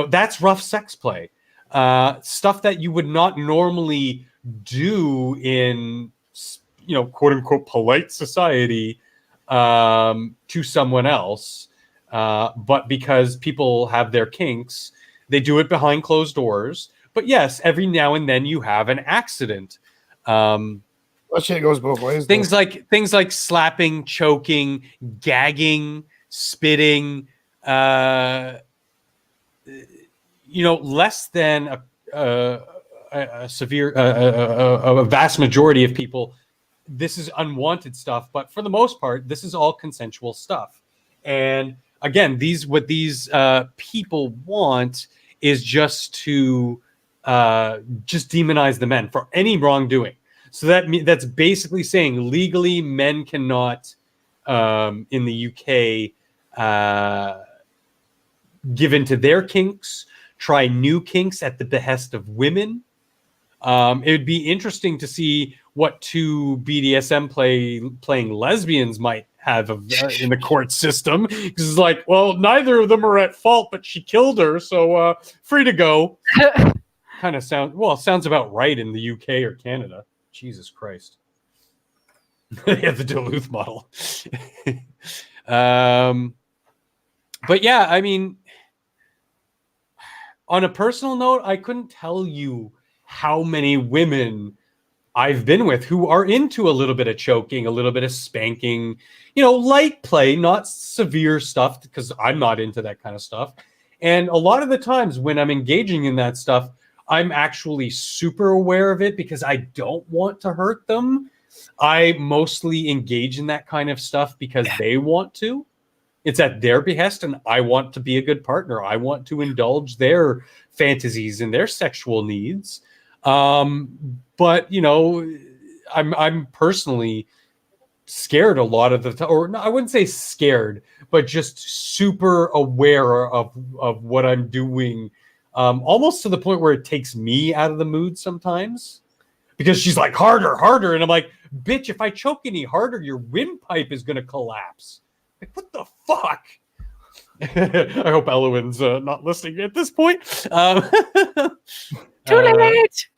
That's rough sex play. Stuff that you would not normally do in quote unquote polite society to someone else. But because people have their kinks, they do it behind closed doors. But yes, every now and then you have an accident. That shit goes both ways. Things like slapping, choking, gagging, spitting. Less than a severe, a vast majority of people, this is unwanted stuff. But for the most part, this is all consensual stuff. And again, what these people want is just to just demonize the men for any wrongdoing. So that's basically saying legally men cannot, in the UK, give into their kinks, try new kinks at the behest of women. It would be interesting to see what two BDSM playing lesbians might have in the court system. Because it's like, well, neither of them are at fault, but she killed her, so free to go. Kind of sounds about right in the UK or Canada. Jesus Christ. Yeah, the Duluth model. But yeah, I mean, on a personal note, I couldn't tell you how many women I've been with who are into a little bit of choking, a little bit of spanking, light play, not severe stuff, because I'm not into that kind of stuff. And a lot of the times when I'm engaging in that stuff, I'm actually super aware of it because I don't want to hurt them. I mostly engage in that kind of stuff because they want to. It's at their behest, and I want to be a good partner. I want to indulge their fantasies and their sexual needs. But I'm personally scared a lot of the time, or no, I wouldn't say scared, but just super aware of what I'm doing, almost to the point where it takes me out of the mood sometimes, because she's like, harder, and I'm like, bitch, if I choke any harder, your windpipe is gonna collapse. Like, what the fuck? I hope Elowen's not listening at this point. Too late.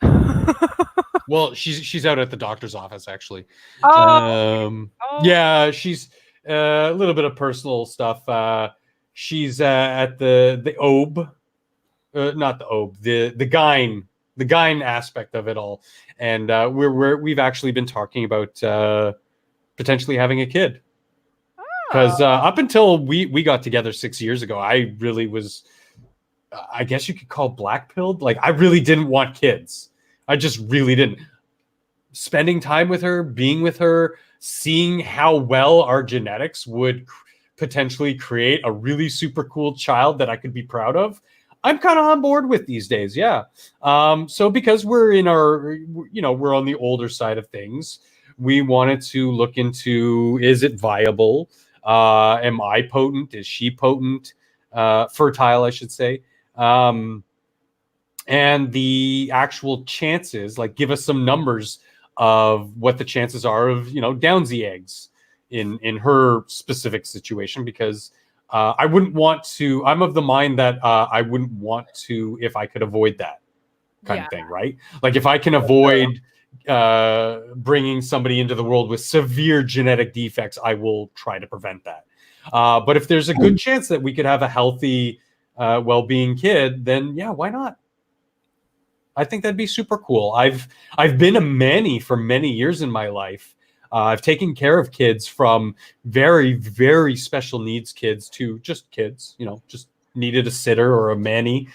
Well, she's out at the doctor's office, actually. Oh. Yeah, she's a little bit of personal stuff. She's at the OB, not the OB, the gyne aspect of it all, and we've actually been talking about potentially having a kid. Because up until we got together 6 years ago, I really was, I guess you could call black-pilled. Like, I really didn't want kids. I just really didn't. Spending time with her, being with her, seeing how well our genetics would potentially create a really super cool child that I could be proud of, I'm kind of on board with these days, yeah. So because we're in we're on the older side of things, we wanted to look into, is it viable? Am I potent? Is she potent? Fertile, I should say. And the actual chances, like, give us some numbers of what the chances are of, Downsy eggs in her specific situation, because I wouldn't want to, I'm of the mind that I wouldn't want to if I could avoid that kind of thing, right? Like, if I can avoid bringing somebody into the world with severe genetic defects, I will try to prevent that. But if there's a good chance that we could have a healthy, well-being kid, then yeah, why not? I think that'd be super cool. I've been a manny for many years in my life. I've taken care of kids, from very, very special needs kids to just kids, just needed a sitter or a manny.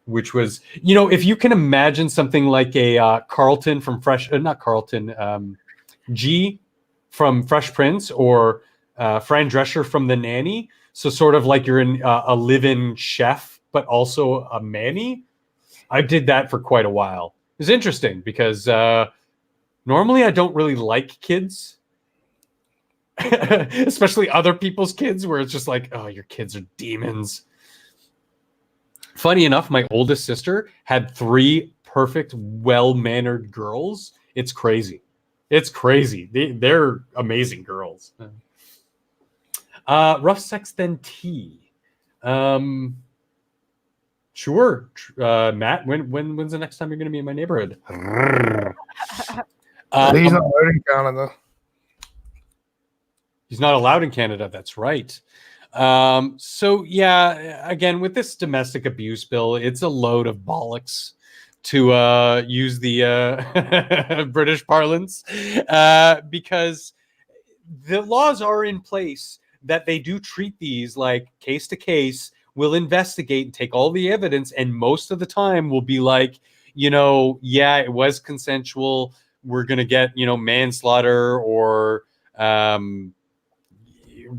Which was, if you can imagine something like a Carlton from G from Fresh Prince, or Fran Drescher from The Nanny. So sort of like you're in a live-in chef, but also a manny. I did that for quite a while. It was interesting because normally I don't really like kids, especially other people's kids, where it's just like, oh, your kids are demons. Funny enough, my oldest sister had 3 perfect, well-mannered girls. It's crazy. They're amazing girls. Rough sex then tea. Sure. Matt, when's the next time you're going to be in my neighborhood? He's not allowed in Canada. He's not allowed in Canada. That's right. So yeah, again, with this domestic abuse bill, it's a load of bollocks, to use the British parlance, because the laws are in place that they do treat these like case to case, will investigate and take all the evidence, and most of the time will be like, yeah, it was consensual. We're going to get, manslaughter or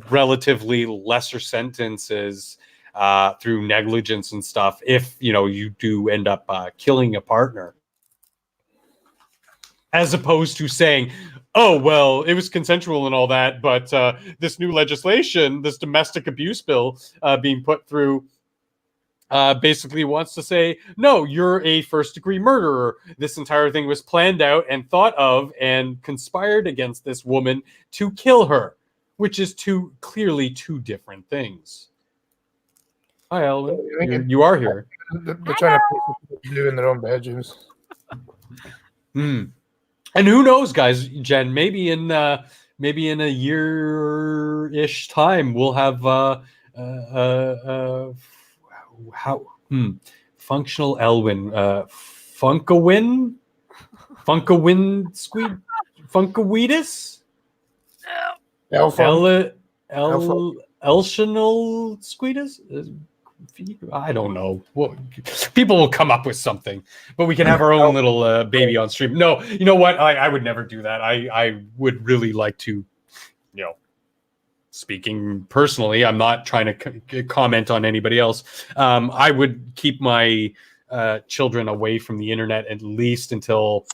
relatively lesser sentences through negligence and stuff if you do end up killing a partner, as opposed to saying, oh well, it was consensual and all that, but this new legislation, this domestic abuse bill being put through, basically wants to say, no, you're a first-degree murderer. This entire thing was planned out and thought of and conspired against this woman to kill her, which is clearly two different things. Hi, Elwin. You are here. They're trying to do in their own bedrooms. And who knows, guys, Jen, maybe in a year-ish time, we'll have functional Elwin, Funkaweedus? Elsional Squeedus? I don't know. Well, people will come up with something, but we can have our own little baby on stream. No, you know what? I would never do that. I would really like to, speaking personally, I'm not trying to comment on anybody else. I would keep my children away from the internet at least until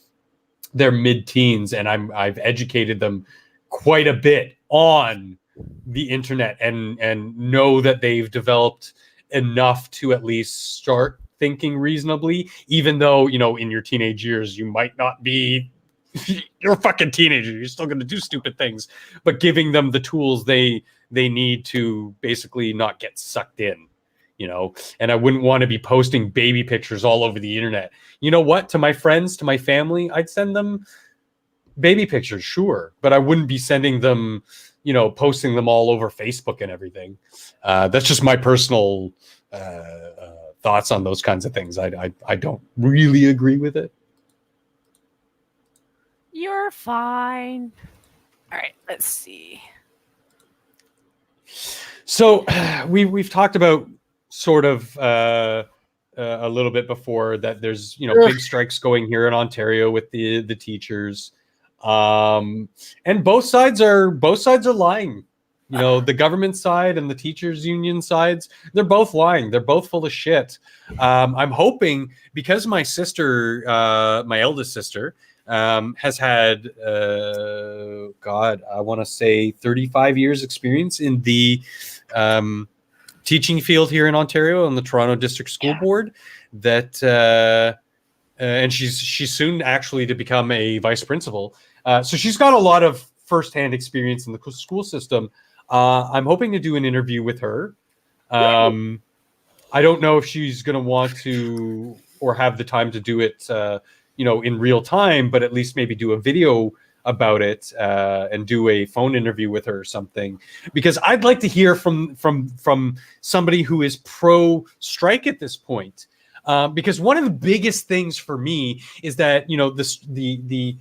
they're mid-teens, and I've educated them quite a bit on the internet and know that they've developed enough to at least start thinking reasonably, even though, in your teenage years, you might not be, you're a fucking teenager. You're still going to do stupid things, but giving them the tools they need to basically not get sucked in, and I wouldn't want to be posting baby pictures all over the internet. You know what? To my friends, to my family, I'd send them baby pictures, sure, but I wouldn't be sending them, posting them all over Facebook and everything. That's just my personal thoughts on those kinds of things. I don't really agree with it. You're fine. All right, let's see. So we've talked about sort of a little bit before that there's big strikes going here in Ontario with the teachers. And both sides are lying. The government side and the teachers union sides, they're both lying. They're both full of shit. I'm hoping, because my sister, my eldest sister, has had, I want to say 35 years experience in the teaching field here in Ontario on the Toronto District School Board, that and she's soon actually to become a vice principal. So she's got a lot of firsthand experience in the school system. I'm hoping to do an interview with her. I don't know if she's going to want to or have the time to do it, in real time, but at least maybe do a video about it and do a phone interview with her or something, because I'd like to hear from somebody who is pro strike at this point. Because one of the biggest things for me is that, the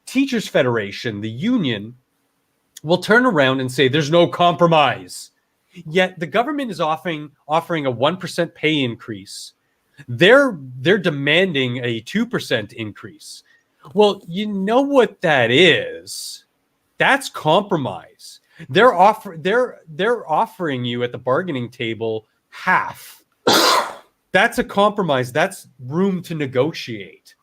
Teachers Federation, the union, will turn around and say there's no compromise. Yet the government is offering a 1% pay increase. They're demanding a 2% increase. Well, you know what that is? That's compromise. They're offering you at the bargaining table half. That's a compromise. That's room to negotiate.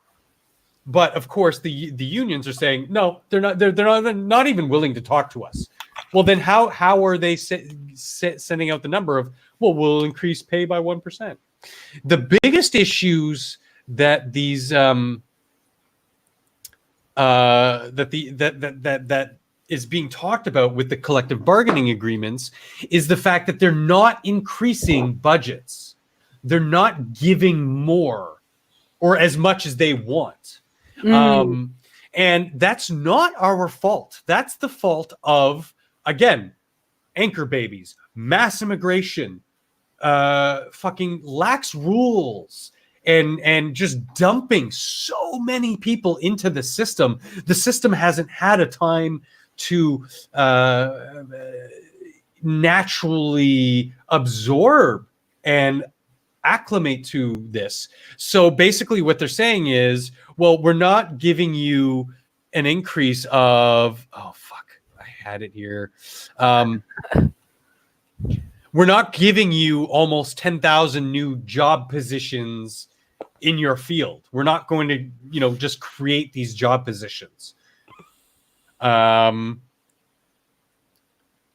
But of course, the unions are saying no. They're not even willing to talk to us. Well, then how are they sending out the number of, well, we'll increase pay by 1%? The biggest issues that these that is being talked about with the collective bargaining agreements is the fact that they're not increasing budgets. They're not giving more or as much as they want. And And that's not our fault. That's the fault of, again, anchor babies, mass immigration, fucking lax rules, and just dumping so many people into the system. The system hasn't had a time to naturally absorb and acclimate to this. So basically what they're saying is, well, we're not giving you an increase of, oh fuck, I had it here. We're not giving you almost 10,000 new job positions in your field. We're not going to, just create these job positions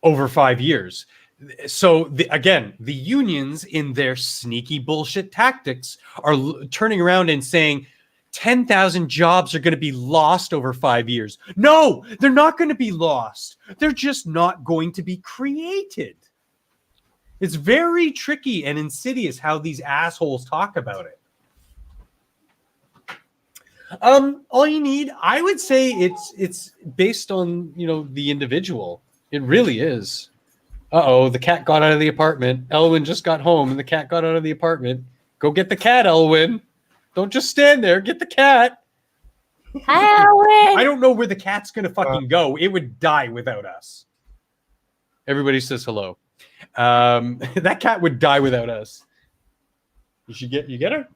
over 5 years. So again, the unions in their sneaky bullshit tactics are turning around and saying 10,000 jobs are going to be lost over 5 years. No, they're not going to be lost. They're just not going to be created. It's very tricky and insidious how these assholes talk about it. All you need, I would say it's based on, the individual. It really is. Uh-oh, the cat got out of the apartment. Elwyn just got home and the cat got out of the apartment. Go get the cat, Elwyn. Don't just stand there. Get the cat. Hi, Elwyn. I don't know where the cat's going to fucking go. It would die without us. Everybody says hello. That cat would die without us. You get her?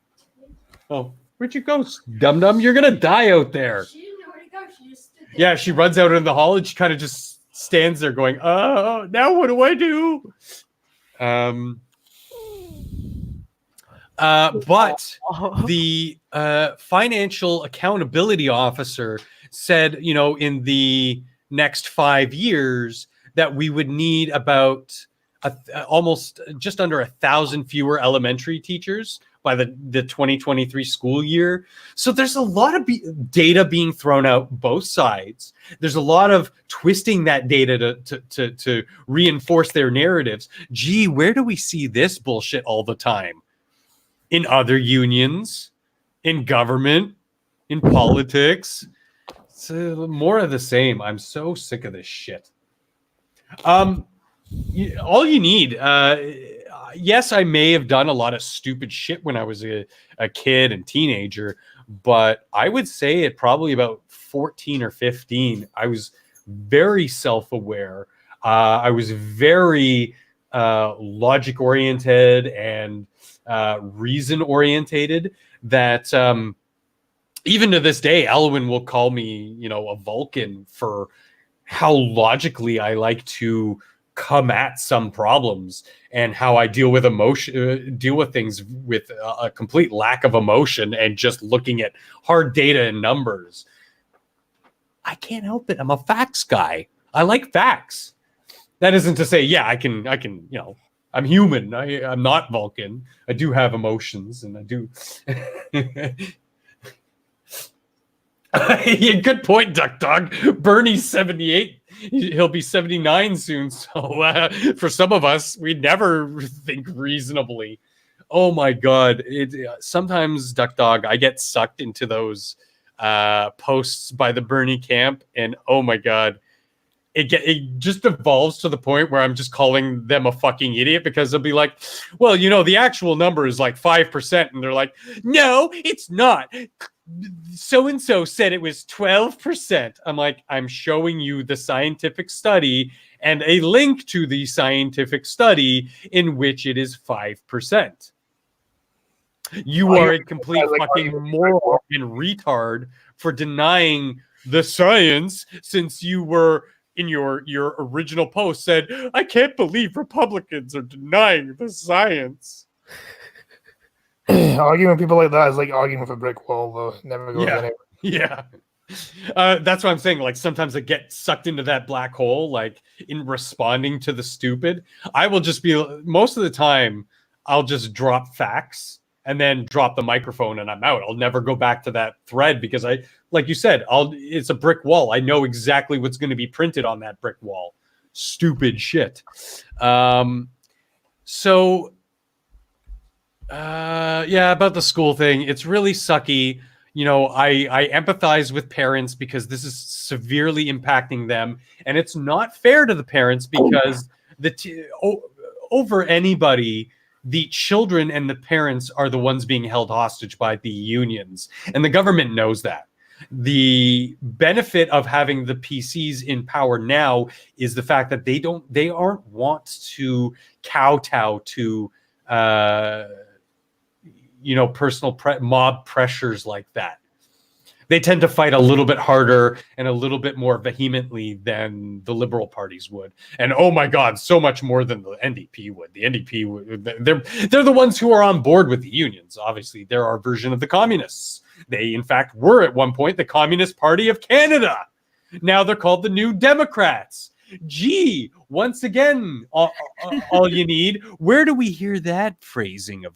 Oh, where'd you go, dum-dum? You're going to die out there. She didn't know where to go. She just stood there. Yeah, she runs out in the hall and she kind of just stands there going, oh, now what do I do? But the financial accountability officer said, in the next 5 years that we would need about almost just under 1,000 fewer elementary teachers by the 2023 school year. So there's a lot of data being thrown out both sides. There's a lot of twisting that data to reinforce their narratives. Gee, where do we see this bullshit all the time? In other unions, in government, in politics. It's more of the same. I'm so sick of this shit. All you need, yes, I may have done a lot of stupid shit when I was a kid and teenager, but I would say at probably about 14 or 15, I was very self-aware. I was very logic-oriented and reason-orientated that even to this day, Elwyn will call me, a Vulcan for how logically I like to come at some problems and how I deal with deal with things with a complete lack of emotion and just looking at hard data and numbers. I can't help it. I'm a facts guy. I like facts. That isn't to say, I can, I'm human. I'm not Vulcan. I do have emotions and I do. Yeah, good point, Duck Dog. Bernie's 78. He'll be 79 soon. So for some of us, we never think reasonably. Oh my God. Sometimes, Duck Dog, I get sucked into those posts by the Bernie camp. And oh my God, it just evolves to the point where I'm just calling them a fucking idiot because they'll be like, well, the actual number is like 5%. And they're like, no, it's not. So-and-so said it was 12%. I'm like, I'm showing you the scientific study and a link to the scientific study in which it is 5%. You are a complete fucking moron and retard for denying the science since you were in your original post said, I can't believe Republicans are denying the science. Arguing with people like that is like arguing with a brick wall, though. Never goes anywhere. Yeah. That's what I'm saying. Like sometimes I get sucked into that black hole, like in responding to the stupid. I will just be, most of the time, I'll just drop facts and then drop the microphone and I'm out. I'll never go back to that thread because like you said, it's a brick wall. I know exactly what's going to be printed on that brick wall. Stupid shit. About the school thing, it's really sucky. I empathize with parents because this is severely impacting them, and it's not fair to the parents because over anybody, the children and the parents are the ones being held hostage by the unions, and the government knows that. The benefit of having the PCs in power now is the fact that they aren't want to kowtow to personal mob pressures like that. They tend to fight a little bit harder and a little bit more vehemently than the liberal parties would. And oh my God, so much more than the NDP would. The NDP, they're the ones who are on board with the unions. Obviously, they're our version of the communists. They, in fact, were at one point the Communist Party of Canada. Now they're called the New Democrats. Gee, once again, all you need. Where do we hear that phrasing of,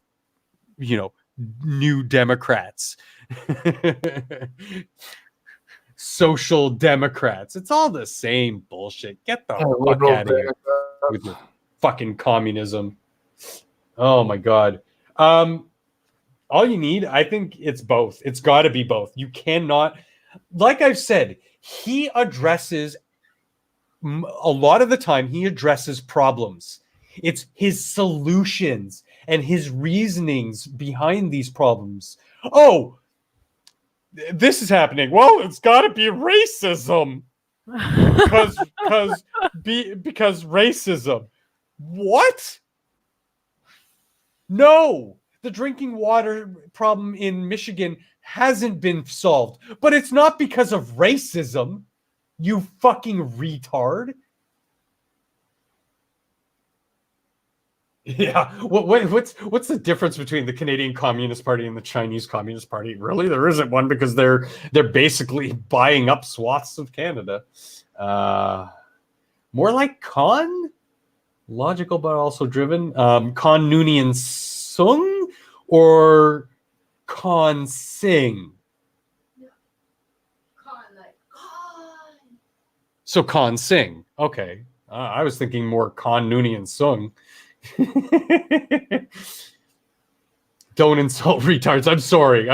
New Democrats? Social Democrats. It's all the same bullshit. Get the fuck out of here with your fucking communism. Oh my God. All you need, I think it's both. It's got to be both. You cannot, like I've said, he addresses a lot of the time, he addresses problems. It's his solutions and his reasonings behind these problems. Oh, this is happening. Well, it's got to be racism. Because racism. What? No. The drinking water problem in Michigan hasn't been solved, but it's not because of racism, you fucking retard. Yeah, what's the difference between the Canadian Communist Party and the Chinese Communist Party? Really, there isn't one, because they're basically buying up swaths of Canada. More like logical but also driven. Con Noonien Sung or Con Sing? So Con Sing. Okay. I was thinking more Con Noonien Sung. Don't insult retards. I'm sorry.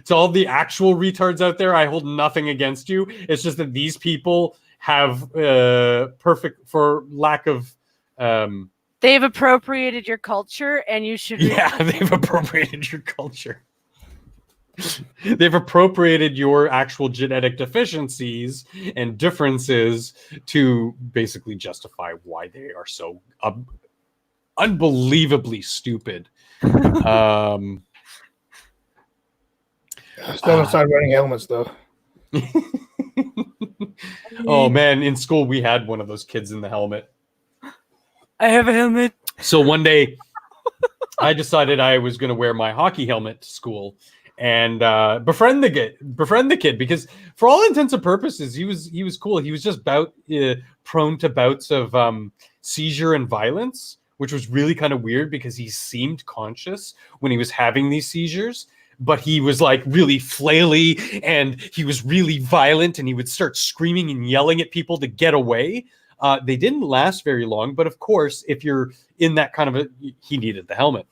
To all the actual retards out there, I hold nothing against you. It's just that these people have perfect, for lack of they've appropriated your culture, and you should they've appropriated your culture. They've appropriated your actual genetic deficiencies and differences to basically justify why they are so unbelievably stupid. Still don't start wearing helmets though. Oh man, in school we had one of those kids in the helmet. I have a helmet. So one day I decided I was going to wear my hockey helmet to school and befriend the kid, because for all intents and purposes he was cool. He was just prone to bouts of seizure and violence, which was really kind of weird because he seemed conscious when he was having these seizures, but he was like really flaily and he was really violent and he would start screaming and yelling at people to get away. They didn't last very long, but of course, if you're in that kind of he needed the helmet.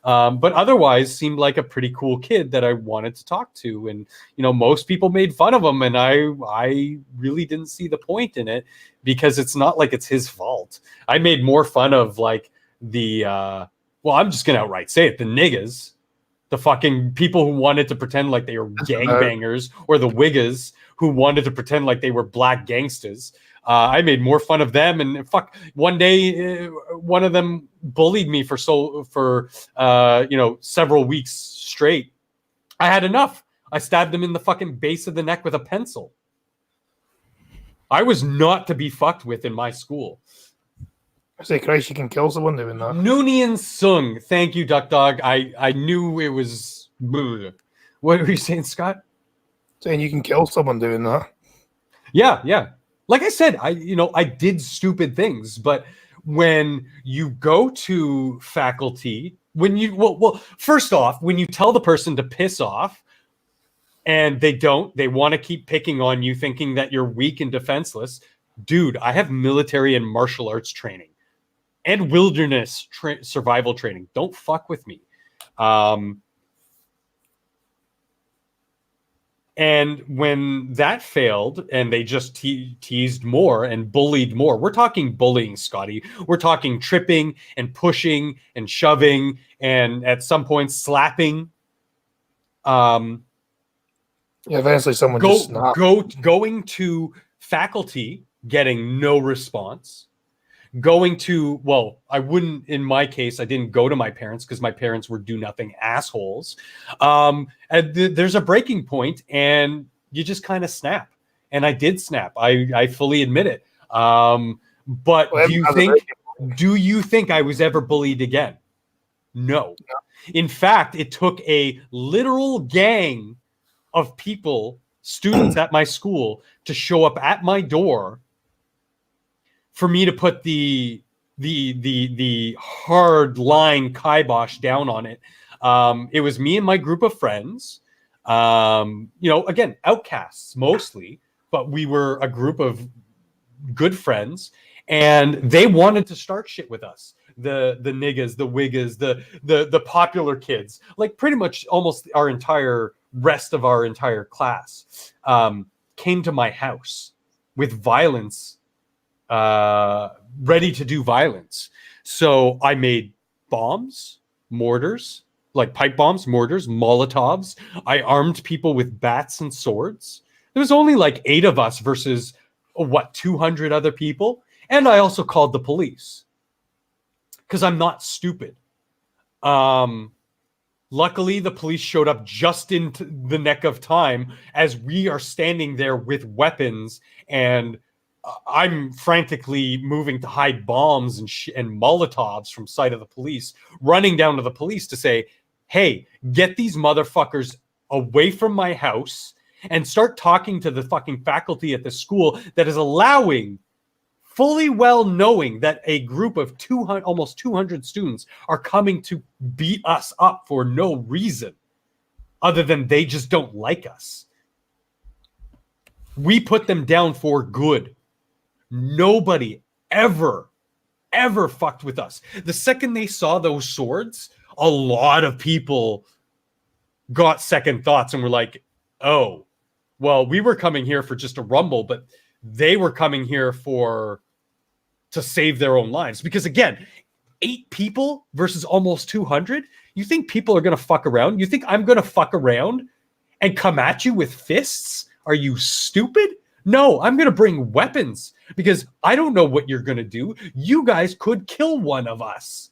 But otherwise seemed like a pretty cool kid that I wanted to talk to. And, most people made fun of him, and I really didn't see the point in it, because it's not like it's his fault. I made more fun of like I'm just going to outright say it, the niggas, the fucking people who wanted to pretend like they were gangbangers, or the wiggas who wanted to pretend like they were black gangsters. I made more fun of them, and one day one of them bullied me for several weeks straight. I had enough. I stabbed him in the fucking base of the neck with a pencil. I was not to be fucked with in my school. I say, Christ, you can kill someone doing that. Noonien Sung. Thank you, Duck Dog. I knew it was. Bleh. What were you saying, Scott? Saying you can kill someone doing that. Yeah. Like I said, I did stupid things, but when you go to faculty, first off, when you tell the person to piss off and they want to keep picking on you, thinking that you're weak and defenseless. Dude, I have military and martial arts training and wilderness survival training. Don't fuck with me. And when that failed and they just teased more and bullied more, we're talking bullying, Scotty. We're talking tripping and pushing and shoving and at some point slapping. Eventually someone just snapped. Going to faculty, getting no response. Going to, well, I wouldn't, in my case, I didn't go to my parents because my parents were do-nothing assholes. And there's a breaking point and you just kind of snap. And I did snap. I fully admit it. But Well, do you think I was ever bullied again? No. In fact, it took a literal gang of people, students at my school, to show up at my door for me to put the hard line kibosh down on it. It was me and my group of friends. Again, outcasts mostly, but we were a group of good friends, and they wanted to start shit with us. The niggas, the wiggas, the popular kids, like pretty much almost our entire rest of our entire class came to my house with violence, ready to do violence. So I made bombs, mortars, like pipe bombs, mortars, Molotovs. I armed people with bats and swords. There was only like 8 of us versus 200 other people. And I also called the police because I'm not stupid. Luckily, the police showed up just in the nick of time as we are standing there with weapons, and I'm frantically moving to hide bombs and Molotovs from sight of the police, running down to the police to say, hey, get these motherfuckers away from my house and start talking to the fucking faculty at the school that is allowing, fully well knowing that a group of almost 200 students are coming to beat us up for no reason other than they just don't like us. We put them down for good. Nobody ever fucked with us. The second they saw those swords, a lot of people got second thoughts and were like, oh, well, we were coming here for just a rumble, but they were coming here to save their own lives. Because again, 8 people versus almost 200. You think people are going to fuck around? You think I'm going to fuck around and come at you with fists? Are you stupid? No, I'm going to bring weapons because I don't know what you're going to do. You guys could kill one of us.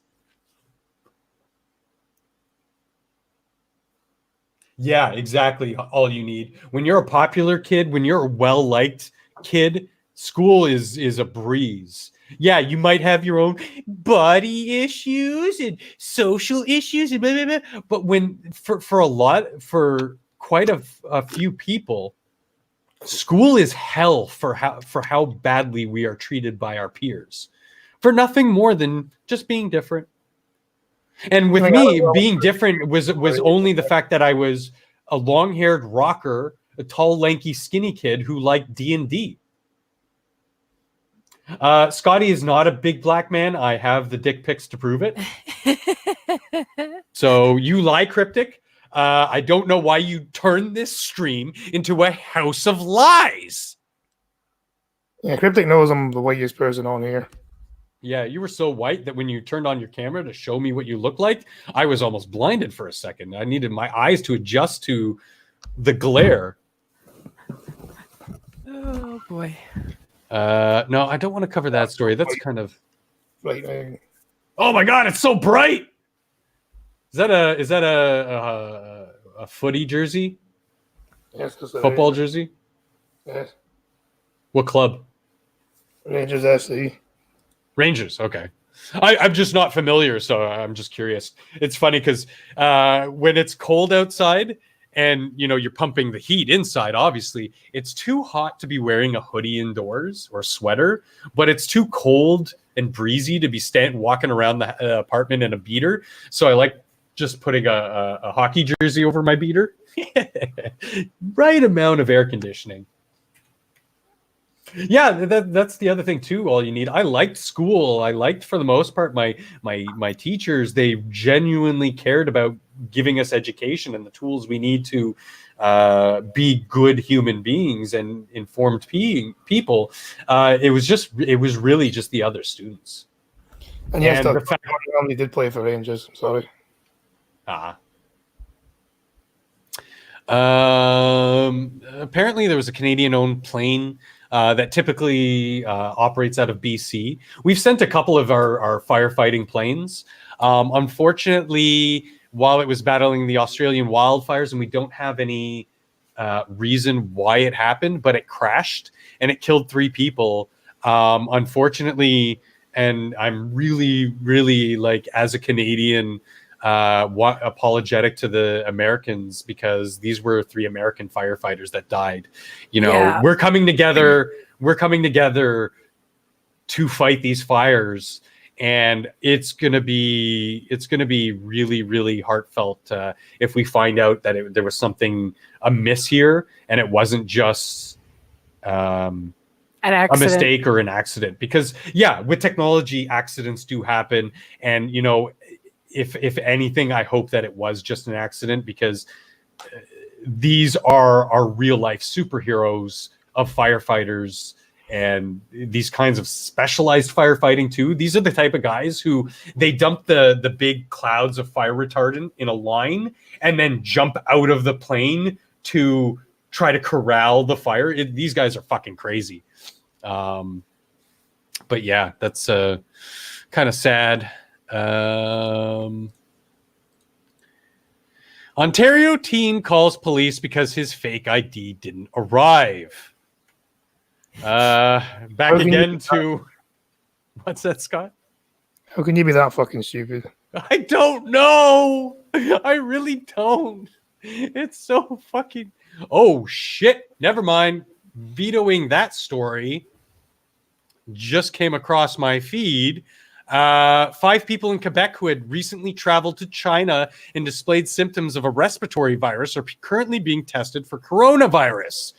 Yeah, exactly. All you need. When you're a popular kid, when you're a well-liked kid, school is a breeze. Yeah, you might have your own body issues and social issues and blah, blah, blah. But when for quite a few people, school is hell for how badly we are treated by our peers, for nothing more than just being different. And with me, being different was only the fact that I was a long-haired rocker, a tall, lanky, skinny kid who liked D&D. Scotty is not a big black man. I have the dick pics to prove it. So you lie, Cryptic. I don't know why you turned this stream into a house of lies. Yeah, Cryptic knows I'm the whitest person on here. Yeah, you were so white that when you turned on your camera to show me what you look like, I was almost blinded for a second. I needed my eyes to adjust to the glare. Oh, boy. No, I don't want to cover that story. That's kind of... Right. Oh my God, it's so bright! Is that a footy jersey? Yes, football jersey? Yes. What club? Rangers SC. Rangers, okay. I'm just not familiar, so I'm just curious. It's funny because when it's cold outside and you're pumping the heat inside, obviously, it's too hot to be wearing a hoodie indoors or sweater, but it's too cold and breezy to be walking around the apartment in a beater. So I like just putting a hockey jersey over my beater. Right amount of air conditioning. Yeah, that's the other thing too. All you need. I liked school. I liked, for the most part, my teachers. They genuinely cared about giving us education and the tools we need to be good human beings and informed people. It was really just the other students. And yes, And Dr. He did play for Rangers. Sorry. Apparently there was a Canadian-owned plane that typically operates out of BC. We've sent a couple of our firefighting planes. Unfortunately, while it was battling the Australian wildfires, and we don't have any reason why it happened, but it crashed and it killed 3 people. Unfortunately, and I'm really, really, like, as a Canadian, apologetic to the Americans, because these were 3 American firefighters that died. You know, Yeah. we're coming together to fight these fires, and it's gonna be really, really heartfelt if we find out that there was something amiss here and it wasn't just a mistake or an accident. Because with technology, accidents do happen, and you know, if anything, I hope that it was just an accident, because these are our real life superheroes of firefighters, and these kinds of specialized firefighting too. These are the type of guys who they dump the big clouds of fire retardant in a line and then jump out of the plane to try to corral the fire. These guys are fucking crazy. But yeah, that's kind of sad. Ontario teen calls police because his fake ID didn't arrive. Back again to... What's that, Scott? How can you be that fucking stupid? I don't know. I really don't. It's so fucking... Oh, shit. Never mind. Vetoing that story. Just came across my feed. 5 people in Quebec who had recently traveled to China and displayed symptoms of a respiratory virus are currently being tested for coronavirus.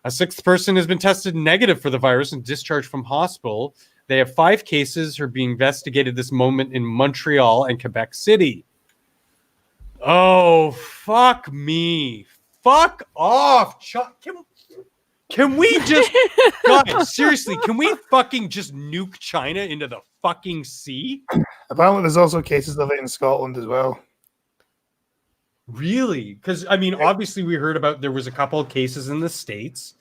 A 6th person has been tested negative for the virus and discharged from hospital. They have 5 cases who are being investigated this moment in Montreal and Quebec City. Oh, fuck me. Fuck off. Can we just... Guys, seriously, can we fucking just nuke China into the fucking sea? Apparently there's also cases of it in Scotland as well. Really? Because, I mean, obviously we heard about there was a couple of cases in the States.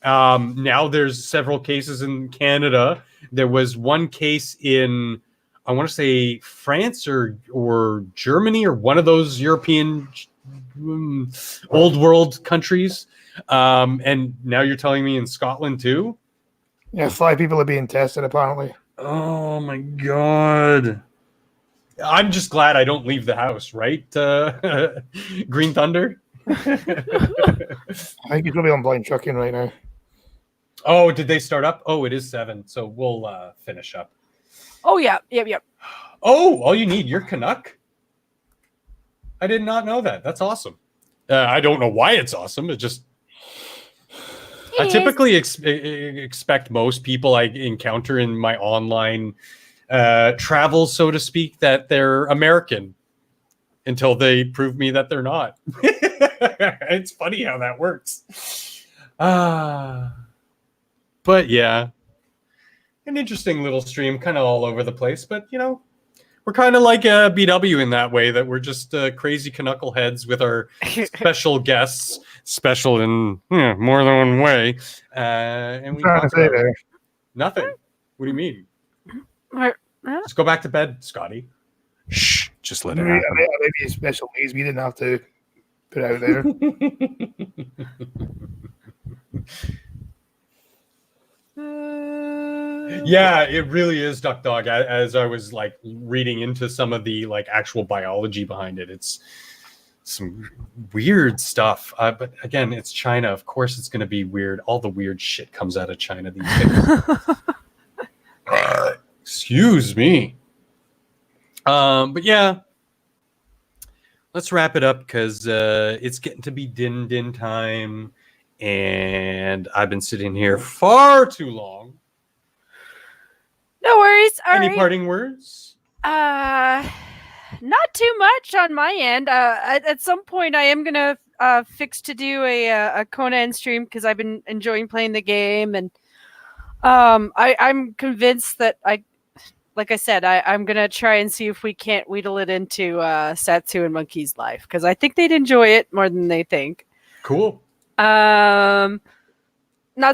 Now there's several cases in Canada. There was one case in, I want to say, France or Germany, or one of those European old world countries. And now you're telling me in Scotland too? Yeah, 5 people are being tested apparently. Oh my God. I'm just glad I don't leave the house, right? Green Thunder? I think he's probably on blind trucking right now. Oh, did they start up? Oh, it is 7, so we'll finish up. Oh, yeah. Yep. Oh, all you need, you're Canuck? I did not know that. That's awesome. I don't know why it's awesome. It just... I typically expect most people I encounter in my online travels, so to speak, that they're American until they prove me that they're not. It's funny how that works. But yeah, an interesting little stream, kind of all over the place. But, you know, we're kind of like BW in that way, that we're just crazy knuckleheads with our special guests, special in more than one way. And we talk about nothing. What do you mean? Just go back to bed, Scotty. Shh, just let it happen. Maybe special needs we didn't have to put out there. Yeah, it really is, Duck Dog. As I was like reading into some of the like actual biology behind it, it's some weird stuff. But again, it's China. Of course, it's going to be weird. All the weird shit comes out of China these days. Excuse me. But yeah, let's wrap it up because it's getting to be din time. And I've been sitting here far too long. No worries. Any parting words? Not too much on my end. At some point, I am gonna fixed to do a Conan stream because I've been enjoying playing the game, and I'm convinced that like I said, I'm gonna try and see if we can't wheedle it into Satsu and Monkey's life because I think they'd enjoy it more than they think. Cool. Not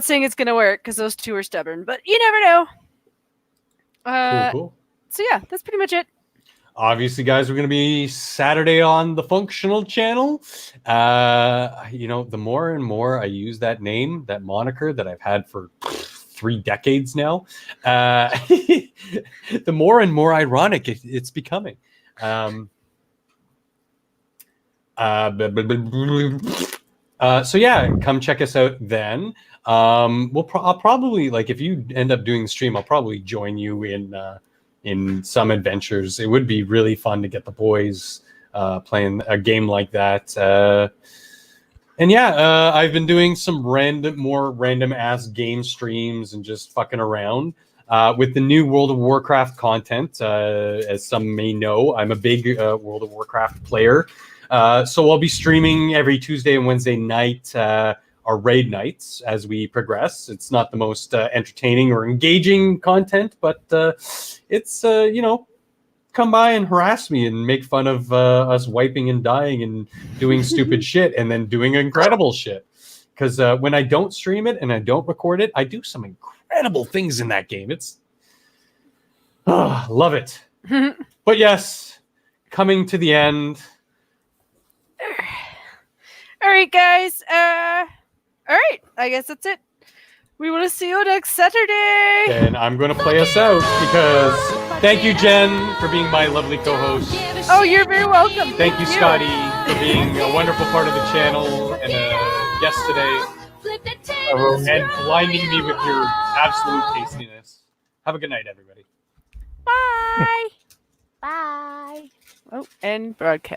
saying it's gonna work because those two are stubborn, but you never know. Cool. So yeah, that's pretty much it. Obviously, guys, we're going to be Saturday on the Functional channel. The more and more I use that name, that moniker that I've had for 3 decades now, the more and more ironic it's becoming. So yeah, come check us out then. I'll probably, like, if you end up doing the stream, I'll probably join you in some adventures. It would be really fun to get the boys playing a game like that. And yeah, I've been doing some more random ass game streams and just fucking around with the new World of Warcraft content. As some may know, I'm a big World of Warcraft player. So I'll be streaming every Tuesday and Wednesday night, our raid nights as we progress. It's not the most entertaining or engaging content, but it's, come by and harass me and make fun of us wiping and dying and doing stupid shit and then doing incredible shit. Because when I don't stream it and I don't record it, I do some incredible things in that game. It's love it. But yes, coming to the end. All right, guys. All right, I guess that's it. We want to see you next Saturday. And I'm going to play us out because thank you, Jen, for being my lovely co-host. Oh, you're very welcome. Thank you, Scotty, for being a wonderful part of the channel and a guest today. And blinding me with your absolute tastiness. Have a good night, everybody. Bye. Bye. Oh, and broadcast.